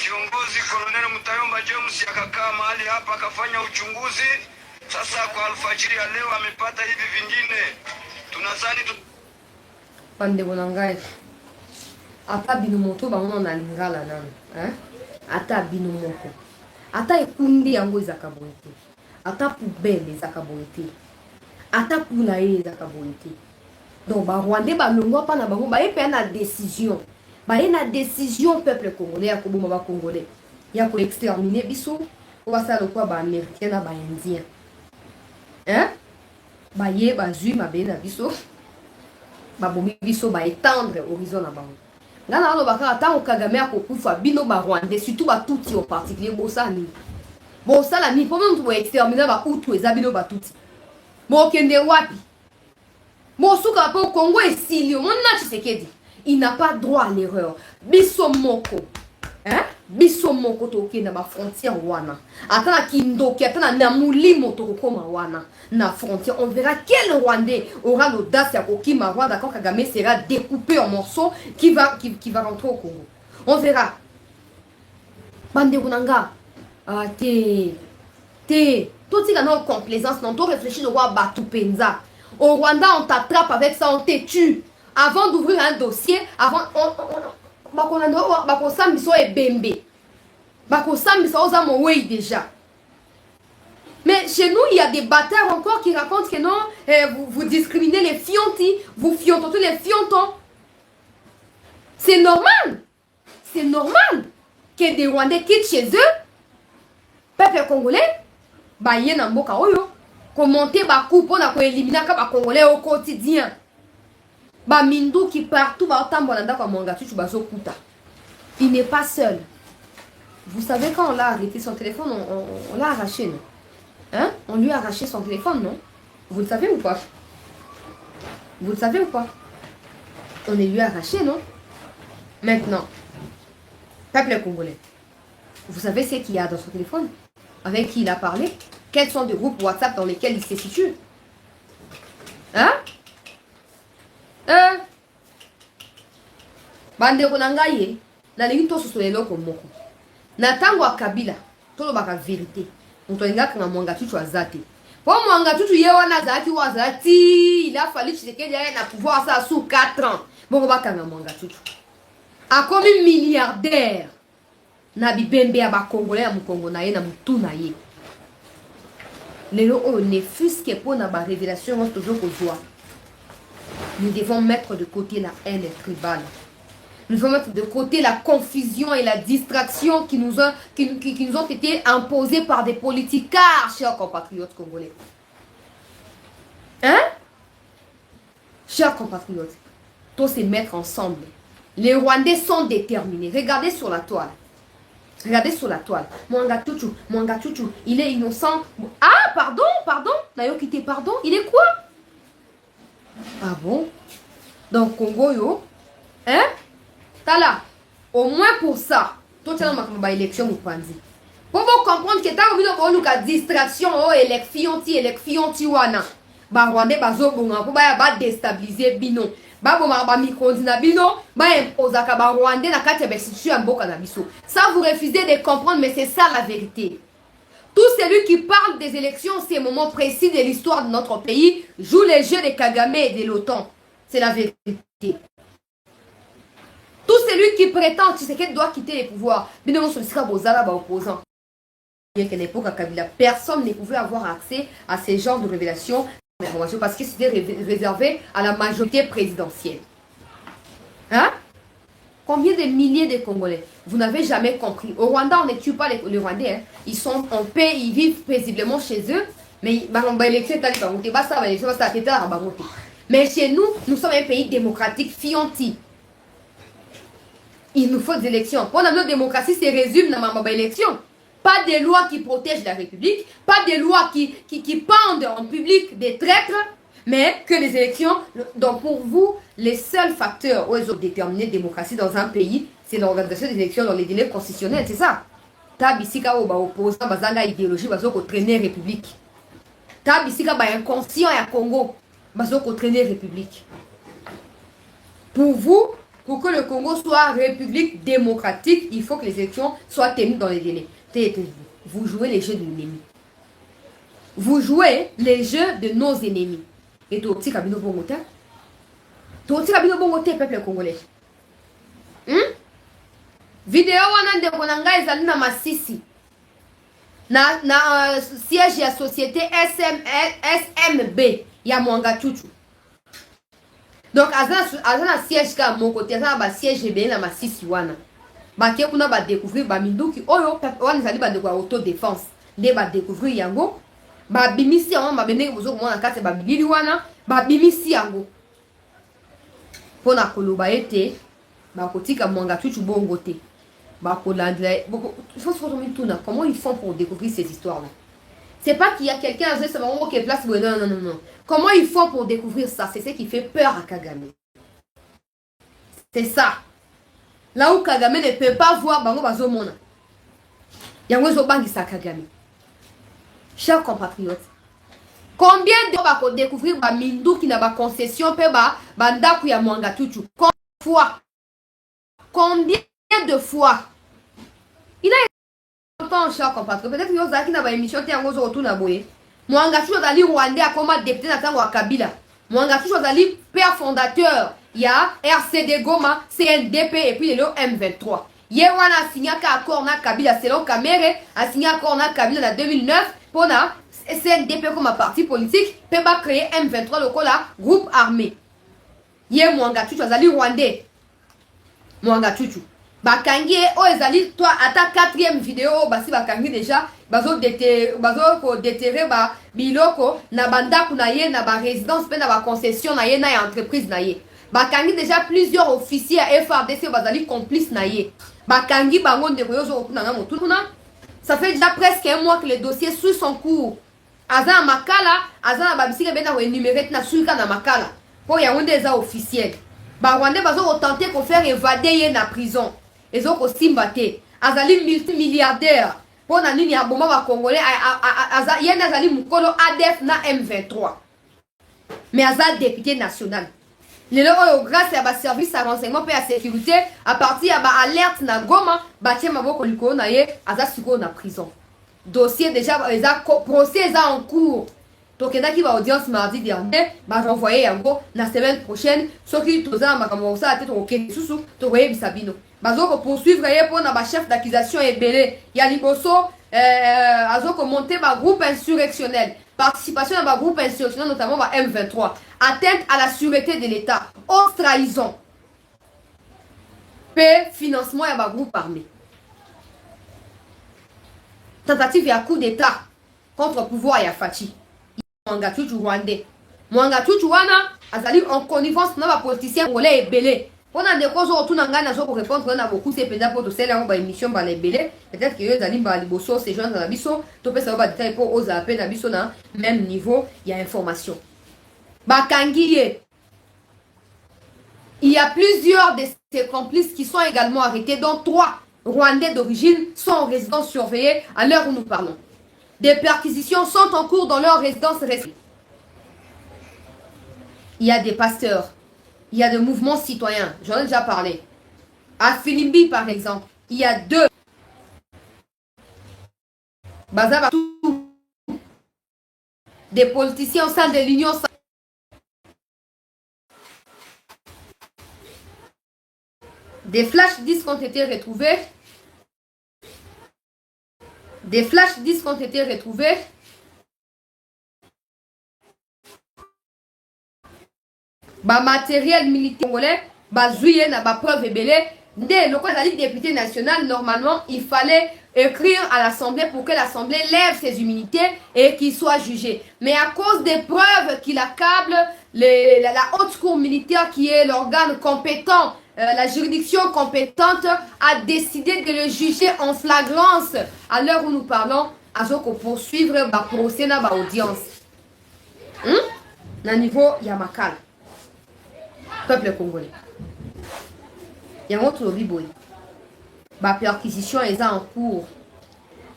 Kiongozi Kolonel Mutayomba James akakaa mahali hapa akafanya uchunguzi. Sasa kwa alfajiri ya leo amepata hivi vingine. Tunazani pande bonangai. Ata bino moto bango na lingala nano, ata bino moko. Ata ekundi yango ezaka boyete. Ata poubelle ezaka boyete. Ata poulaye ezaka boyete. Donc ba Rwandais ba longwa pa na bango ba yepe na décision. Ba na décision peuple congolais ya koboma ba congolais. Ya ko exterminer biso, o ba sa lokwa ba américain na ba indien. Ba ye ba zui ma be na biso. Ba bomi biso ba étendre horizon na bango. Ngana alo baka tango Kagame akokufa bino ba Rwandais, surtout ba tuti en particulier bosani. Bosala ni pour nous exterminer ba utu ezabino ba tuti. Mo kende wapi? Mo suka po Congo esili o mona Tshisekedi. Il n'a pas droit à l'erreur. Biso moko. Biso moko toke na ba frontière wana. Atana kindoki, atana namuli moto koma wana na frontière. On verra quel Rwandais aura l'audace à kokima Rwanda quand Kagame sera découpé en morceaux qui va rentrer au Congo. On verra. Bande kunanga. Tout ça dans complaisance, non, to réfléchir de voir Batu Penza. Au Rwanda, on t'attrape avec ça, on te tue. Avant d'ouvrir un dossier, avant déjà. Mais chez nous, il y a des bâtards encore qui racontent que non, vous discriminez les fiontis, vous fiontez les fiontons. C'est normal. C'est normal que des Rwandais quittent chez eux. Peuple congolais, bah yé na mboka oyo, commenter ba coup pour na ko éliminer ka congolais au quotidien. Ba mindu qui partout ba tambola ndako monga tu bazo kuta. Il n'est pas seul. Vous savez quand on l'a arrêté son téléphone, on l'a arraché, non? On lui a arraché son téléphone, non? Vous le savez ou pas? Vous le savez ou pas? On lui a arraché, non? Maintenant, peuple congolais, vous savez ce qu'il y a dans son téléphone? Avec qui il a parlé? Quels sont les groupes WhatsApp dans lesquels il se situe? Bandeko nangaye, na lingi to soso eloko moko. Na tango wa Kabila, tolo baka vérité. Mtoenga kanga mwanga tutu azate. Po mwanga tutu ye wana zaki wazati, il a fallu Tshisekedi aye na pouvoir ça sous 4 ans. Bongo baka nga mwanga tutu. A komi milliardaire. Na bibembe ya ba Congolais ya mukongo na ye na mutu na ye. Lelo on ne fût que pour na ba révélation toujours au joie. Nous devons mettre de côté la haine tribale. Nous devons mettre de côté la confusion et la distraction qui nous ont été imposées par des politicards, chers compatriotes congolais. Hein? Chers compatriotes, tous se mettre ensemble. Les Rwandais sont déterminés. Regardez sur la toile. Regardez sur la toile. Mwanga Tutu, il est innocent. Ah, pardon. Nayo quitté, pardon. Il est quoi? Ah bon? Donc, Congo, yo. Hein? Tala. Au moins pour ça. Tout ça, on va élection ou panzi. Pour vous comprendre que tant que vous avez distraction, élection, wana. Ba Rwandais, ba Zobonga, pour ba déstabiliser bino. Ba microdina bino, ba imposaka ba Rwandais na kati ya institution mboka na biso. Ça vous refusez de comprendre, mais c'est ça la vérité. Tout celui qui parle des élections, ces moments précis de l'histoire de notre pays, joue les jeux de Kagame et de l'OTAN. C'est la vérité. Tout celui qui prétend qu'il doit quitter les pouvoirs, personne ne pouvait avoir accès à ces genres de révélations parce que c'était réservé à la majorité présidentielle. Hein? Combien de milliers de Congolais? Vous n'avez jamais compris. Au Rwanda, on ne tue pas les Rwandais. Hein. Ils sont en paix, ils vivent paisiblement chez eux. Mais mais chez nous, nous sommes un pays démocratique, fianti. Il nous faut des élections. Pour notre démocratie se résume dans ma élection. Pas des lois qui protègent la République, pas des lois qui pendent en public des traîtres, mais que les élections. Donc pour vous, les seuls facteurs où ils ont déterminé la démocratie dans un pays, c'est l'organisation des élections dans les délais constitutionnels, c'est ça. Tabisika ou opposant bazanga idéologie bazoko traîner République. Tabisika ba inconscient à Congo bazoko traîner République. Pour vous, pour que le Congo soit république démocratique, il faut que les élections soient tenues dans les délais. Vous jouez les jeux de l'ennemi. Vous jouez les jeux de nos ennemis. Et tout petit cabino bongote. Tout petit cabino bongote, peuple congolais. Vidéo wana de konanga ezali na Masisi. Na siège ya société SMB ya Mwanga Tutu. Donc azana siège ka mon côté azana ba siège ebe na Masisi wana. Ba ke kuna ba découvrir ba minduki oyo wana zali ba de kwa auto défense. Nde ba découvrir yango. Ba bimisi yango ba bene bozo komona kati ba bilili wana ba bimisi yango. Pona koloba ete ba kotika Mwanga Tutu bongo te. Ba kolandla il faut se retourner tout là. Comment ils font pour découvrir ces histoires là? C'est pas qu'il y a quelqu'un à ce moment qui est place. Non. Comment ils font pour découvrir ça? C'est ce qui fait peur à Kagame. C'est ça. Là où Kagame ne peut pas voir Bango Bazomona. Yango Zobangi sa Kagame. Chers compatriotes, combien de fois on découvrir ba Mindu qui n'a pas concession pe ba banda ya Mwanga Tutu? Combien de fois? Il a chers compatriotes, peut-être que vous avez une émission qui est en retour na boye. Mwanga Tutu azali Rwandais a comme député na tango wa Kabila. Mwanga Tutu azali père fondateur. Il y a RCD Goma, CNDP et puis le M23. Yewana a signé un accord na Kabila selon Kamere, a signé un accord na Kabila en 2009 pour na CNDP comme parti politique, peut pas créer M23 le groupe armé. Ye Mwanga Tutu azali Rwandais. Mwanga Tutu. Bakangi o ezali toi à ta quatrième vidéo basi bakangi déjà bazo déterrer ba biloko na banda kuna ye na ba résidence pe na ba concession na ye na entreprise na ye. Bakangi déjà plusieurs officiers à FRDC bazali complices na ye. Bakangi bango de koyozo kuna na motuna. Ça fait déjà presque un mois que le dossier suit son cours. Azana makala, azana babisika bena ko énumérer na suika na makala. Pour ya onde za officiel. Ba Rwandais bazo tenter ko faire évader ye na prison. Ils ont aussi batté. Azali multimilliardaire. Pour na nini ya bomba ba congolais Yen azali mukolo ADF na M23. Mais azali député national. Les lois grâce à ba service à renseignement et à sécurité à partir à ba alerte na Goma batie maboko liko na ye azasiko na prison. Dossier déjà procès en cours. Donc il y a qui va audience mardi dernier, bah renvoyer yango la semaine prochaine, ceux qui toza makambo ça tête au Kenya susu to voyer bisabino. Bazo poursuivre pour na ba chef d'accusation ebele ya liboso azoko monter ba groupe insurrectionnel, participation à ba groupe insurrectionnel notamment ba M23, atteinte à la sûreté de l'État, haute trahison. pe financement ya ba groupe armé. Tentative ya coup d'état contre pouvoir ya Fachi. Mwanga Chuchu rwandais. Mwanga Chuchu wana azali en connivence na ba politiciens congolais ebele. Pona ndeko zo otuna ngana zo ko répondre na beaucoup c'est pendant pour to sela ba émission ba lebele. Peut-être que yo zali ba liboso ces gens na biso to pesa ba détail pour oza appel na biso na même niveau il y a information. Bakangiye. Il y a plusieurs de ses complices qui sont également arrêtés, dont 3 Rwandais d'origine sont en résidence surveillée à l'heure où nous parlons. Des perquisitions sont en cours dans leur résidence respective. Il y a des pasteurs, il y a des mouvements citoyens, j'en ai déjà parlé. À Filimbi, par exemple, il y a 2 des politiciens au sein de l'Union. Des flash disques ont été retrouvés. Des flash disques ont été retrouvés. Ba matériel militaire congolais, ba zouye na ba preuve ebele. Dès le cas député national, normalement, il fallait écrire à l'Assemblée pour que l'Assemblée lève ses immunités et qu'il soit jugé. Mais à cause des preuves qu'il accable, la haute cour militaire qui est l'organe compétent, la juridiction compétente a décidé de le juger en flagrance. À l'heure où nous parlons, Azoko poursuivre le procès na ba audience. Na niveau Yamakal. Peuple congolais. Yango tulobi boy. Ba perquisition est en cours.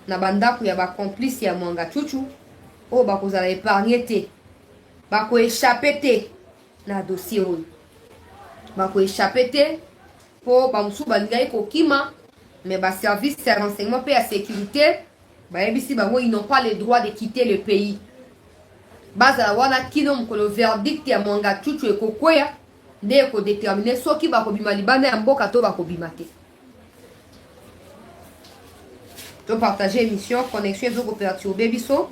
Na banda ku ya ba complice ya Mwanga Chuchu. O ba kozala épargner te. Ba ko échapper te na dossier oyo. Ba ko échapper te pour ba musu balinga ko kima mais ba service de renseignement pe ya sécurité ba yebisi bango ils n'ont pas le droit de quitter le pays. Bazala wana kino mukolo verdict ya Mwanga Chuchu ekokwea nde ko déterminer soki ba ko bima libanda ya mboka to ba ko bima te. To partager émission connexion zo coopérative bebiso.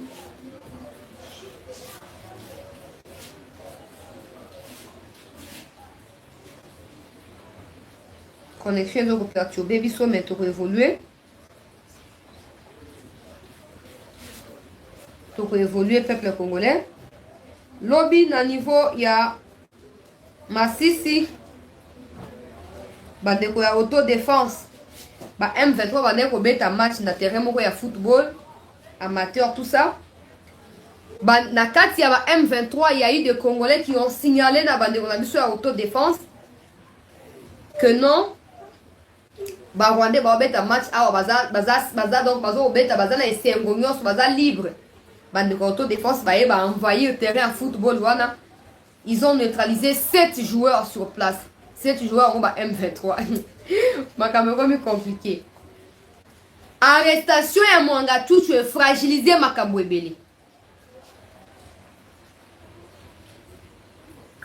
Connexion zo coopérative bebiso mais to évoluer. To évoluer peuple congolais. Lobby na niveau ya Masisi bandeko ya autodéfense ba M23 bandeko beta match na terrain moko ya football amateur tout ça ba na kati ya ba M23 il y a eu des Congolais qui ont signalé na bandeko na biso ya autodéfense que non ba Rwandais ba beta match awa baza donc bazo beta baza na esengo nyonso baza libre bandeko autodéfense ba yeba envahir terrain ya football wana. Ils ont neutralisé 7 joueurs sur place. 7 joueurs ont M23. Ma caméra est compliqué. Arrestation ya Mwanga Chuchu est fragilisé makambo ebele.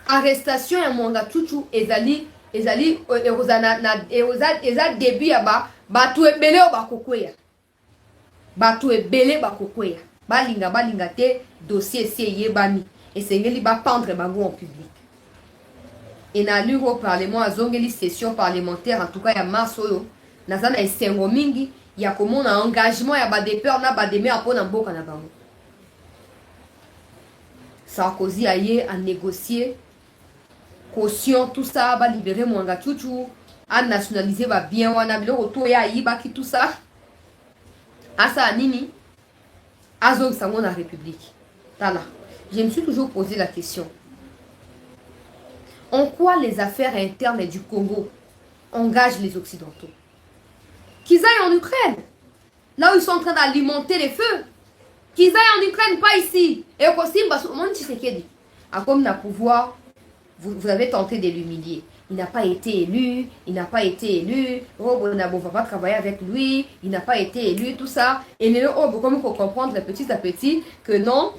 Arrestation ya Mwanga Chuchu ezali eza début ya batu ebele o bakokweya. Batu ebele bakokweya. Balinga te dossier si yebani. Et c'est ngeli ba pendre bango en public. Et na luro au parlement a zongeli session parlementaire en tout cas ya mars oyo nazana esengo mingi ya komona engagement ya ba dépeur na ba deme apona mboka na bango. Sarkozy a yé à négocier caution tout ça ba libérer Mwanga Chuchu, a nationaliser ba bien wana biloko to ya yiba ki tout ça. Asa nini azong sango na république. Tala. Je me suis toujours posé la question. En quoi les affaires internes du Congo engagent les Occidentaux? Qu'ils aillent en Ukraine, là où ils sont en train d'alimenter les feux. Qu'ils aillent en Ukraine, pas ici. Et au costume, parce que mon Tshisekedi a comme le pouvoir, vous avez tenté de l'humilier. Il n'a pas été élu, il n'a pas été élu. Oh, on ne va pas travailler avec lui, il n'a pas été élu, tout ça. Et nous, comme il faut comprendre petit à petit que non.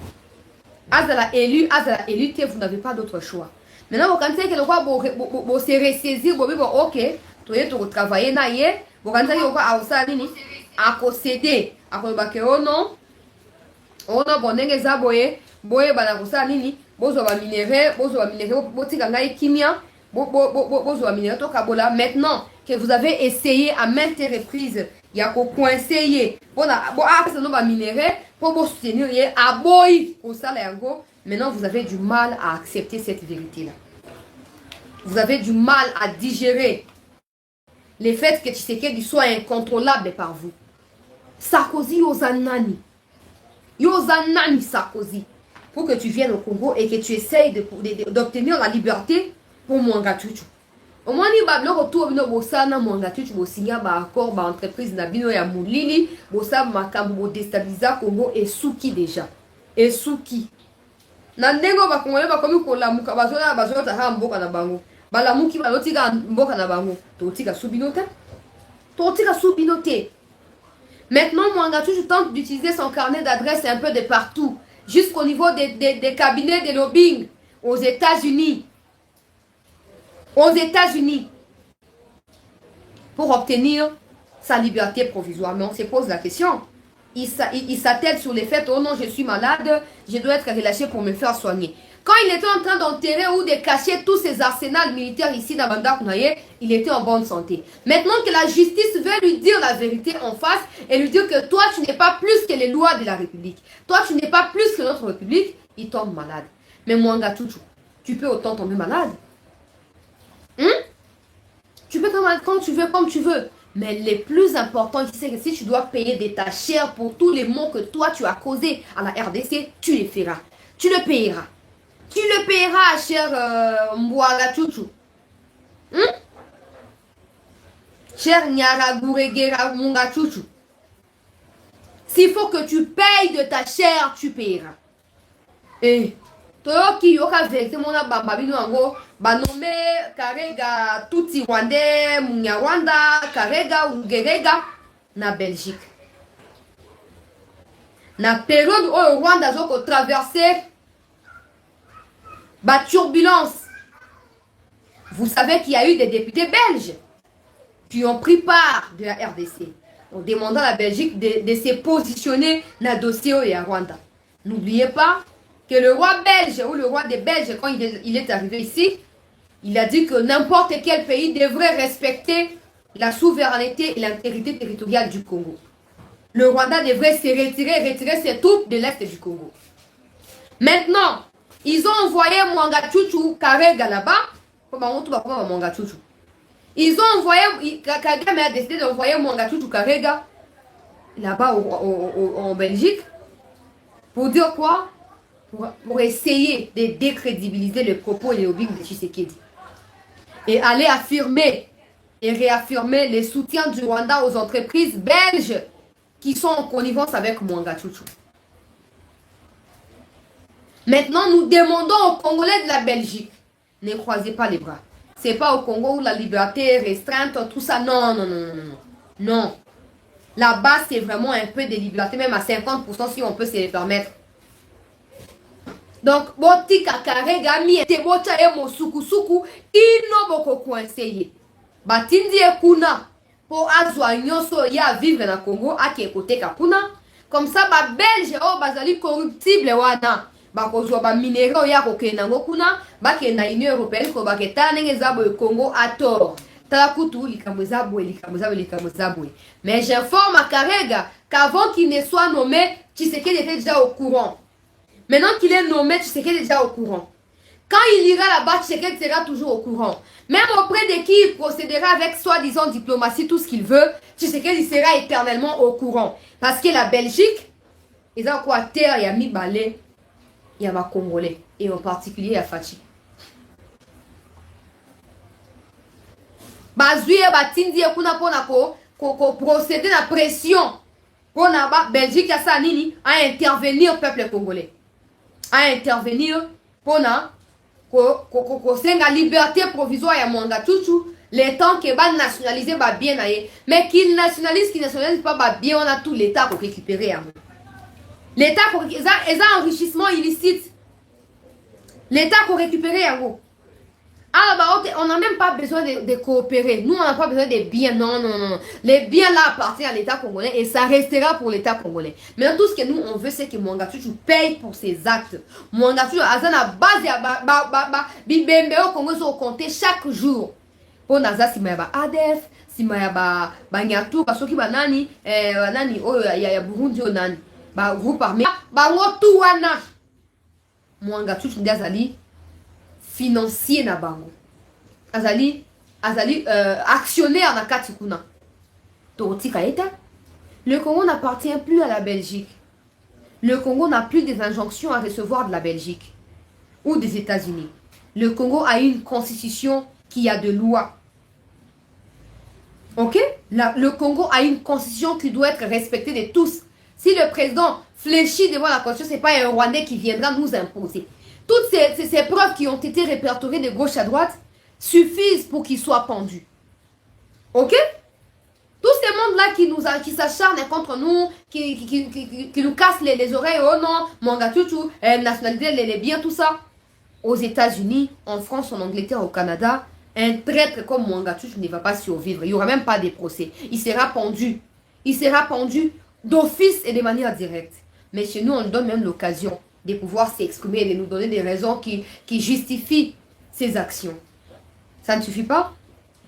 Azala élu, vous n'avez pas d'autre choix. Maintenant, vous pensez que le roi vous se ressaisir, vous dites, ok, vous travaillez, vous pensez que le roi a aussi nini, a concédé, a concédé, oh non, bon, n'est-ce pas, boye, bana kosa nini, bozo ba minéré, botika ngai kimia, bozo ba minéré to kabola. Maintenant, que vous avez essayé à maintes reprises, il y a qu'au coincé, pour soutenir, maintenant vous avez du mal à accepter cette vérité-là. Vous avez du mal à digérer le fait que Tshisekedi soit incontrôlable par vous. Sarkozy Yozanani. Yozanani Sarkozy. Pour que tu viennes au Congo et que tu essayes d'obtenir la liberté pour Mwanga Chuchu. Au moins, il va retour de Bossana, Mwanga Chuchu, Bossigna, accord, entreprise, Nabino et Moulili, Bossa, Makambo, déstabilisa Congo et Souki déjà. Et Souki. Nandengo va Congolais va comme pour la Moukabazola, Bazola, Mboka na Bango. Balamuki va l'otiga Mboka na Bango. Totika Soubinote. Totika Soubinote. Maintenant, Mwanga Chuchu tente d'utiliser son carnet d'adresse un peu de partout. Jusqu'au niveau des cabinets de lobbying aux États-Unis. Aux États-Unis. Pour obtenir sa liberté provisoire. Mais on se pose la question. Il s'attelle sur les faits. Oh non, je suis malade. Je dois être relâché pour me faire soigner. Quand il était en train d'enterrer ou de cacher tous ses arsenals militaires ici dans Banda Kounaye, il était en bonne santé. Maintenant que la justice veut lui dire la vérité en face et lui dire que toi, tu n'es pas plus que les lois de la République. Toi, tu n'es pas plus que notre République, il tombe malade. Mais Mwanga Chuchu, tu peux autant tomber malade. Tu peux tomber malade quand tu veux, comme tu veux. Mais le plus important, c'est que si tu dois payer de ta chair pour tous les maux que toi, tu as causés à la RDC, tu les feras. Tu le payeras. Tu le payeras, cher Mwanga Chuchu. Cher Nyaragouregera Mwanga Chuchu. S'il faut que tu payes de ta chair, tu payeras. Et Toyoki yoka vérité mona bambabino ango banome Karega tuti Rwandais Munyarwanda Karega Ugerega na Belgique. Na période où le Rwanda zoko traversé ba turbulence. Vous savez qu'il y a eu des députés belges qui ont pris part de la RDC en demandant à la Belgique de se positionner dans le dossier au Rwanda. N'oubliez pas que le roi belge ou le roi des Belges, quand il est arrivé ici, il a dit que n'importe quel pays devrait respecter la souveraineté et l'intégrité territoriale du Congo. Le Rwanda devrait se retirer ses troupes de l'Est du Congo. Maintenant, ils ont envoyé Mwanga Chuchu Karega là-bas. Ils ont envoyé, Kagame a décidé d'envoyer Mwanga Chuchu Karega là-bas en Belgique. Pour dire quoi? Pour essayer de décrédibiliser les propos et les lobbying de Tshisekedi. Et aller affirmer et réaffirmer les soutiens du Rwanda aux entreprises belges qui sont en connivence avec Mwanga Chuchu. Maintenant, nous demandons aux Congolais de la Belgique, ne croisez pas les bras. C'est pas au Congo où la liberté est restreinte, tout ça. Non, non, non, non, non. Non. Là-bas, c'est vraiment un peu de liberté, même à 50% si on peut se le permettre. Donc, boti kakare gami ete bocha emo suku ino boko coincé. Batindi ekuna pour azwa nyonso ya vivre na Congo ake kote kapuna. Comme ça, ba belge o bazali corruptible wana. Bakozwa ba minéraux ya kokena ngokuna, bakena Union européenne ko baketa nenge zabo e Congo à tort. Talakutu likambo zabwe. Mais j'informe à Karega qu'avant qu'il ne soit nommé, Tshisekedi était déjà au courant. Maintenant qu'il est nommé, Tshisekedi est déjà au courant. Quand il ira là-bas, Tshisekedi sera toujours au courant. Même auprès de qui il procédera avec soi-disant diplomatie, tout ce qu'il veut, Tshisekedi sera éternellement au courant. Parce que la Belgique, ils ont quoi terre, il y a mis balai, il y a ma Congolais. Et en particulier, il y a Fachi. Bazuye batindi kuna pona ko procéder la pression pour la Belgique ya sa nini à intervenir peuple congolais. À intervenir pour na ko senga liberté provisoire ya Mwanga Chuchu le temps que ba nationaliser ba bien aye mais qu'il nationalise pas ba bien on a tout l'état pour récupérer. L'état pour enrichissement illicite. L'état pour récupérer yango. Ah, on n'a même pas besoin de coopérer. Nous, on n'a pas besoin des biens. Non, non, non. Les biens là appartiennent à l'État congolais et ça restera pour l'État congolais. Maintenant, tout ce que nous, on veut, c'est que Mwanga Chuchu paye pour ses actes. Mwanga Chuchu, à la base, bibembe au Congo, sont comptés chaque jour. Po naza sima ya ba ADF, sima ya ba Nyatu, basoki ba nani, nani oyo ya Burundi o nani. Ba groupe armé, ba ngotu wana. Mwanga Chuchu ndi azali financier na bango. Azali actionnaire na kati kuna. Totika eta. Le Congo n'appartient plus à la Belgique. Le Congo n'a plus des injonctions à recevoir de la Belgique ou des États-Unis. Le Congo a une constitution qui a de lois. Ok? Le Congo a une constitution qui doit être respectée de tous. Si le président fléchit devant la constitution, ce n'est pas un Rwandais qui viendra nous imposer. Toutes ces preuves qui ont été répertoriées de gauche à droite suffisent pour qu'il soit pendu. Ok? Tous ces mondes-là qui s'acharnent contre nous, qui nous cassent les oreilles, oh non, Mwanga Chuchu, nationalité, les biens, tout ça. Aux États-Unis, en France, en Angleterre, au Canada, un traître comme Mwanga Chuchu ne va pas survivre. Il n'y aura même pas de procès. Il sera pendu. Il sera pendu d'office et de manière directe. Mais chez nous, on donne même l'occasion de pouvoir s'exprimer et de nous donner des raisons qui justifient ces actions. Ça ne suffit pas?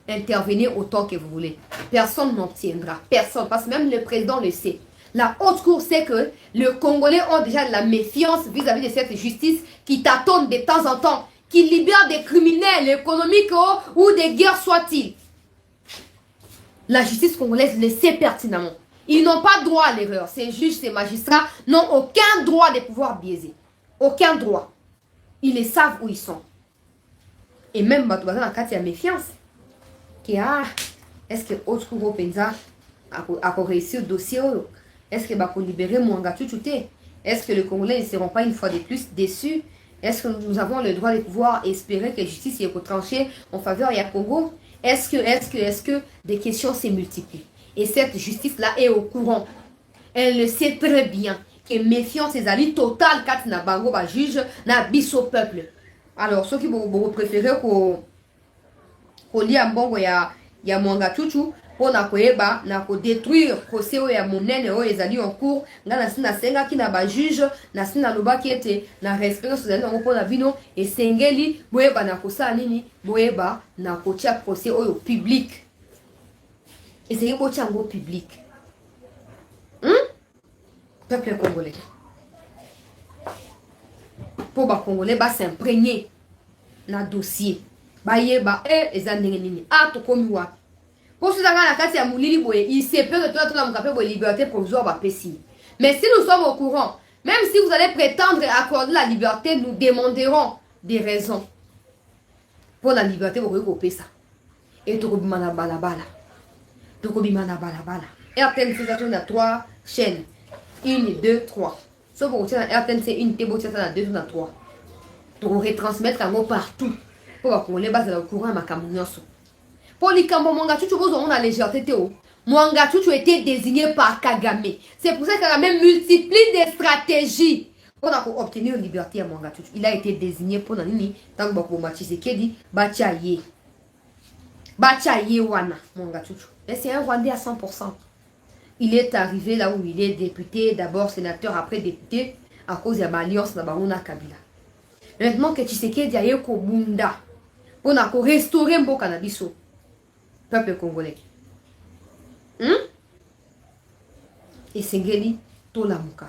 Intervenez autant que vous voulez. Personne n'obtiendra. Personne. Parce que même le président le sait. La haute cour sait que les Congolais ont déjà de la méfiance vis-à-vis de cette justice qui tâtonne de temps en temps, qui libère des criminels économiques ou des guerres soit-il. La justice congolaise le sait pertinemment. Ils n'ont pas droit à l'erreur. Ces juges, ces magistrats n'ont aucun droit de pouvoir biaiser. Aucun droit. Ils les savent où ils sont. Et même dans la carte, il y a méfiance. Est-ce que autre groupe Penza a réussi au dossier? Est-ce que va libérer Mwanga Chuchu? Est-ce que les Congolais ne seront pas une fois de plus déçus? Est-ce que nous avons le droit de pouvoir espérer que la justice est tranchée en faveur du Congo? Est-ce que des questions se multiplient? Et cette justice-là est au courant. Elle le sait très bien que méfiance est alliée totale quand na bango ba juge na biso peuple. Alors ceux qui vont préférer qu'on lit à bongo ya Mwanga Chuchu pour na koyeba na ko détruire procès ya monene o ezali en cours ngana sina senga ki na ba juge na sina loba ki ete na respect so zali ngo pona vino et sengeli boyeba na kosa nini boyeba na kotia procès oyo public. Et c'est un chango public. Peuple congolais. Pour les Congolais, bah s'imprégner dans le dossier. Bah yé bah les années ah to komi wa. Pour ceux qui ont la carte ya moulili boye, il se peut que toi la mukapé boye liberté provisoire bah pessi. Mais si nous sommes au courant, même si vous allez prétendre accorder la liberté, nous demanderons des raisons pour la liberté pour que ça. Et tout le monde balabala. RTN c'est à 3 chaînes. 1, 2, 3. Sauf que RTN c'est une table, c'est à 2, 3. Pour retransmettre un mot partout. Pour qu'on les base au courant ma camounioso. Pour les Kambo Mwanga Chuchu, on a légèreté. Mwanga Chuchu était désigné par Kagame. C'est pour ça qu'il a même multiplié des stratégies pour obtenir une liberté à Mwanga Chuchu. Il a été désigné pour Nanini, tant que Tshisekedi, Bachaye. Bachaye Wana, Mwanga Chuchu. Mais c'est un Rwandais à 100%. Il est arrivé là où il est député, d'abord sénateur, après député, à cause de l'alliance de Baruna Kabila. Maintenant que Tshisekedi a eu Kobunda, on a restauré un beau cannabis au peuple congolais. Et Sengeli, Tolamuka.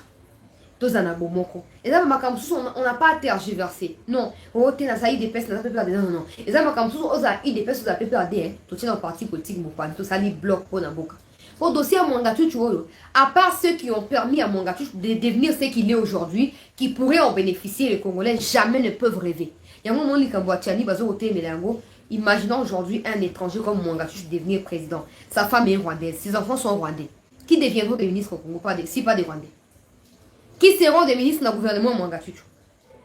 Tozanabomoko. Et là, on n'a pas tergiversé. Non. Oh, t'es dans des personnes, non, non. Et là, on a des personnes, tu tiens dans parti politique, tu ça les bloque pour la boca. Pour dossier à Mwanga Chuchu, à part ceux qui ont permis à Mwanga Chuchu de devenir ce qu'il est aujourd'hui, qui pourraient en bénéficier, les Congolais jamais ne peuvent rêver. Il y a un moment où imaginons aujourd'hui un étranger comme Mwanga Chuchu devenir président. Sa femme est rwandaise, ses enfants sont rwandais. Qui deviendront des ministres au Congo, si pas des Rwandais? Qui seront des ministres dans le gouvernement Mwanga Chuchu?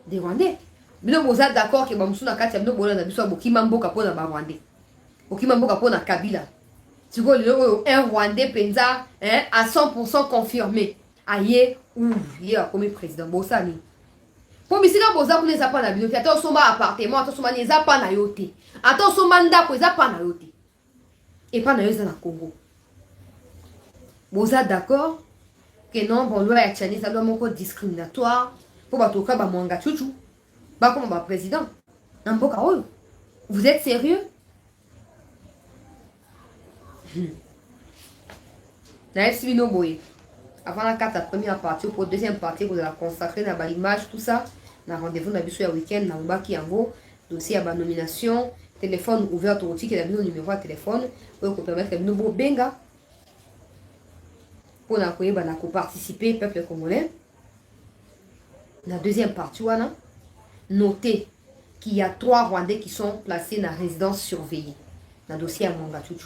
Des Rwandais. Mais vous êtes d'accord que Bamsuna Katia no bola na biso Bokimamboka pona ba Rwandais. Bokimamboka pona Kabila. Tu vois un Rwandais penza à 100% confirmé. Aye ou il a comme président Bosani. Pour bisika boza ku neza pa na bino, attends soma appartement, attends soma neza pa na yote. Attends soma ndako eza pa na yote. Et pas na yote na Congo. Boza d'accord? Que non, bon, loi ya Tchani, ça doit être discriminatoire. Pour batoka ba Mwanga Chuchu. Ba comme ba président. Namboka oyo. Vous êtes sérieux? Avant la carte, la première partie, pour la deuxième partie, vous allez consacrer dans l'image, tout ça. Dans rendez-vous, dans le week-end, dans le bas qui en vaut. Dossier à la nomination, téléphone ouvert au qui est le numéro de téléphone. Pour vous permettre de nous benga. Pour nous participer, peuple congolais. Dans la deuxième partie, notez qu'il y a 3 Rwandais qui sont placés dans la résidence surveillée. Dans le dossier à Mongatutu.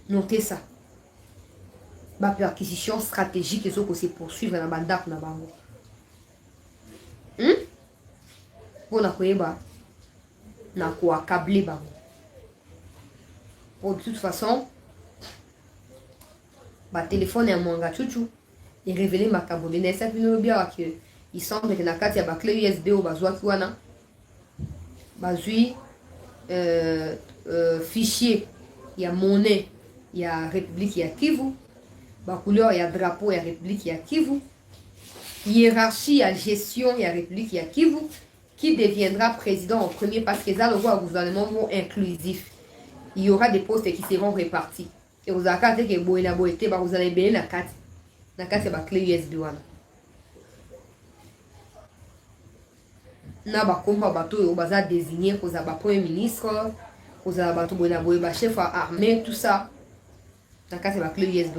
Notez ça. La perquisition stratégique et se poursuivre dans la bande na bango. Pour na koyeba na ko accabler bango. De toute façon, ba téléphone ya mwanga chuchu et révéler ma kabone na sa bino bien que il semble que na kati ya ba clé USB ou bazwa ki wana bazui fichier ya monnaie ya République ya Kivu. La couleur, il y a drapeau, il y a République, il y a Kivu. Hiérarchie, il y a gestion, il y a République, il y a Kivu. Qui deviendra président en premier parce que ça, le gouvernement inclusif. Il y aura des postes qui seront répartis. Et vous avez que vous allez bien la carte. La carte, c'est la clé USB. Na ba komba bato yo baza désigné pour za ba premier ministre, pour za bato boy chef armée, tout ça. Dans le cas, c'est la clé USB,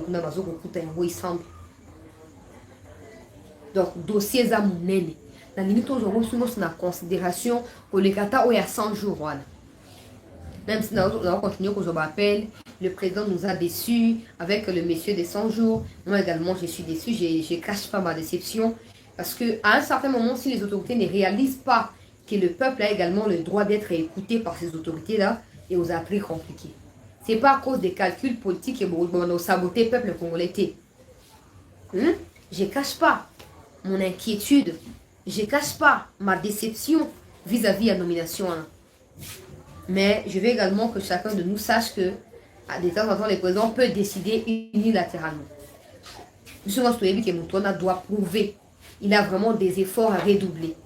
donc, dossier à mon nene. Dans les minutes, on a considération pour les kata où il y a 100 jours. Même si nous allons continuer qu'on appelle, le président nous a déçus avec le monsieur des 100 jours. Moi également, je suis déçu, je ne cache pas ma déception. Parce qu'à un certain moment, si les autorités ne réalisent pas que le peuple a également le droit d'être écouté par ces autorités-là, et aux très compliqué. Ce n'est pas à cause des calculs politiques que nous saboter le peuple congolais. Je ne cache pas mon inquiétude. Je ne cache pas ma déception vis-à-vis de la nomination. Mais je veux également que chacun de nous sache que, de temps en temps, le président peut décider unilatéralement. M. Moutona doit prouver. Il a vraiment des efforts à redoubler.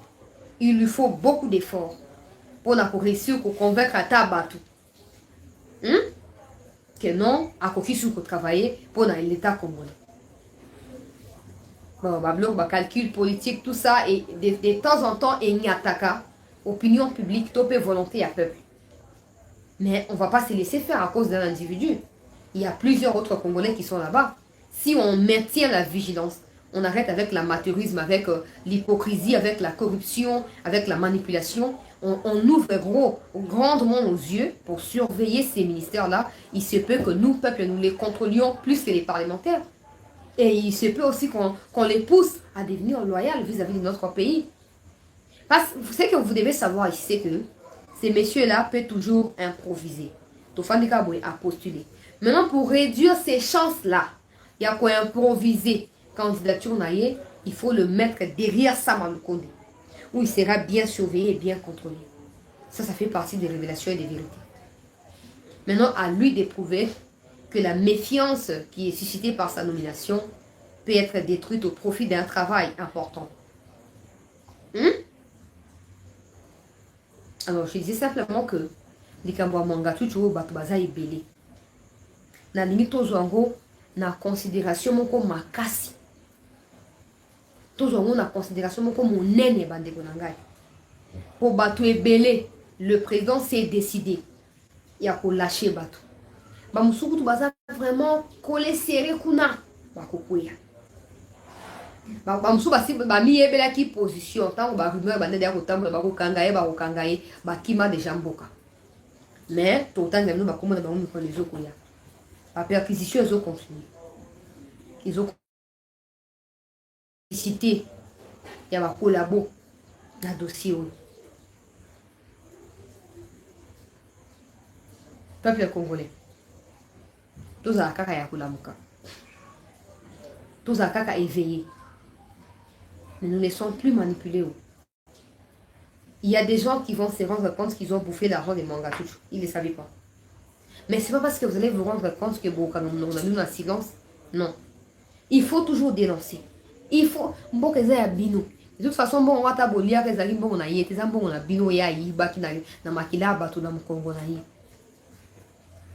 Il lui faut beaucoup d'efforts pour réussir à convaincre à Tabatou. Que non, à travailler pour l'État congolais. Bon, calcul politique, tout ça, et de temps en temps, il y a opinion publique, topé volonté à peuple. Mais on ne va pas se laisser faire à cause d'un individu. Il y a plusieurs autres Congolais qui sont là-bas. Si on maintient la vigilance, on arrête avec l'amateurisme, avec l'hypocrisie, avec la corruption, avec la manipulation. On ouvre grandement nos yeux pour surveiller ces ministères-là. Il se peut que nous, peuple, nous les contrôlions plus que les parlementaires. Et il se peut aussi qu'on les pousse à devenir loyaux vis-à-vis de notre pays. Parce que ce que vous devez savoir ici, c'est que ces messieurs-là peuvent toujours improviser. Tofandika Boy a postulé. Maintenant, pour réduire ces chances-là, il y a quoi improviser. Candidature naïe, il faut le mettre derrière Sama Lukonde, où il sera bien surveillé et bien contrôlé. Ça fait partie des révélations et des vérités. Maintenant, à lui d'éprouver que la méfiance qui est suscitée par sa nomination peut être détruite au profit d'un travail important. Alors, je disais simplement que les Kambwa Mangatu, tu vois, Batubaza est belé. Na limite aux ango, na considération mon comme makasi. Tous ango na considération mon comme mon nene bande konangai. Pour Batu est belé, le président s'est décidé. Il a pour lâcher Batu. Ba musuku tu baza vraiment collé serré kuna ba kokoya. Ba musuku basi ba mi ebela ki position tant ba rumeur ba ndé ko tambo ba ko kangaye ba kima de jamboka. Mais tout temps nous ba komona ba mu ko les okoya. La perquisition, ils ont continué. Ils ont cité, il y a un collabo dans le dossier. Peuple congolais. Tous à kaka ya kulamuka. Tous à kaka éveillés. Mais nous ne sommes plus manipulés. Il y a des gens qui vont se rendre compte qu'ils ont bouffé l'argent des Mangatuchu. Ils ne le savaient pas. Mais ce n'est pas parce que vous allez vous rendre compte que on a mis dans le silence. Non. Il faut toujours dénoncer. Il faut. Bon, que ça bino. De toute façon, bon, on va tabolia que ça bon na yé. T'es bon on a bino ya yi baki na makila bato na mukongo na yi.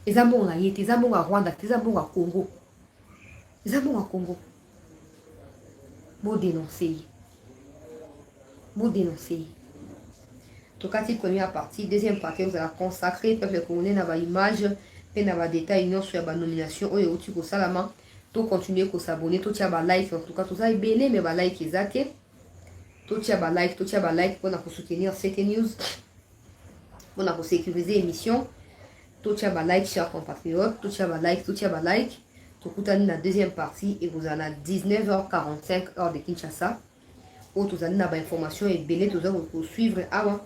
eza mbongo na ye te, eza mbongo ya Rwanda te, eza mbongo ya Congo, eza mbongo ya Congo. Dénoncer. Tokati première partie, deuxième partie, vous allez consacrer peuple congolais dans la image, et dans la détail, non sur la nomination, ou au type salama, to continuer à s'abonner, to tia ba like, en tout cas, tout ça est belé, mais ba like exact, to tia ba like pour nous soutenir cette news, pour nous sécuriser l'émission, to tia ba like, chers compatriotes, to tia ba like, to koutani la deuxième partie, et vous en avez 19h45 heure de Kinshasa, où vous avez une information et belé, tout ça pour suivre avant.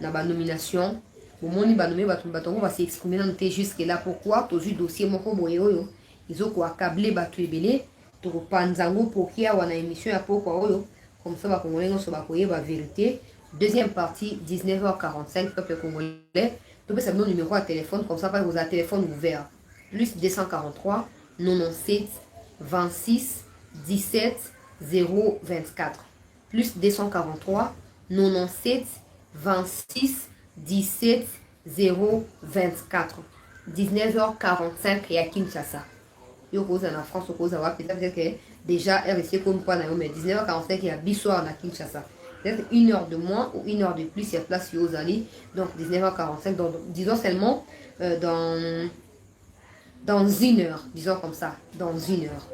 Na ba nomination au moni ba nommer batongo va s'exprimer dans te jusque là pourquoi to ju dossier moko boye oyo izo ko akabler batu ebele to panzango pour kia wana émission ya pourquoi oyo comme ça ba congolais no so ba koye ba vérité. Deuxième partie 19h45 peuple congolais to pesa mon numéro à téléphone comme ça pas vous avez téléphone ouvert plus 243 97 26 17 024 plus 243 97 26 17 024 19h45 et à Kinshasa. Yo cause en France, au cause avoir peut-être que déjà RSC comme quoi mais 19h45 il y a bissoir à Kinshasa. Peut-être une heure de moins ou une heure de plus il y a place aux allées. Donc 19h45 donc disons seulement dans une heure, disons comme ça, dans une heure.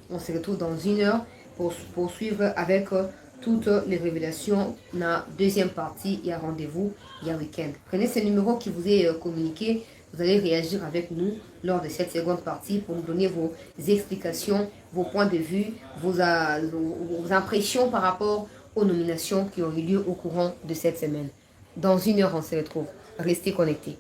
On se retrouve dans une heure pour poursuivre avec toutes les révélations dans la deuxième partie. Il y a rendez-vous, il y a week-end. Prenez ce numéro qui vous est communiqué. Vous allez réagir avec nous lors de cette seconde partie pour nous donner vos explications, vos points de vue, vos impressions par rapport aux nominations qui ont eu lieu au courant de cette semaine. Dans une heure, on se retrouve. Restez connectés.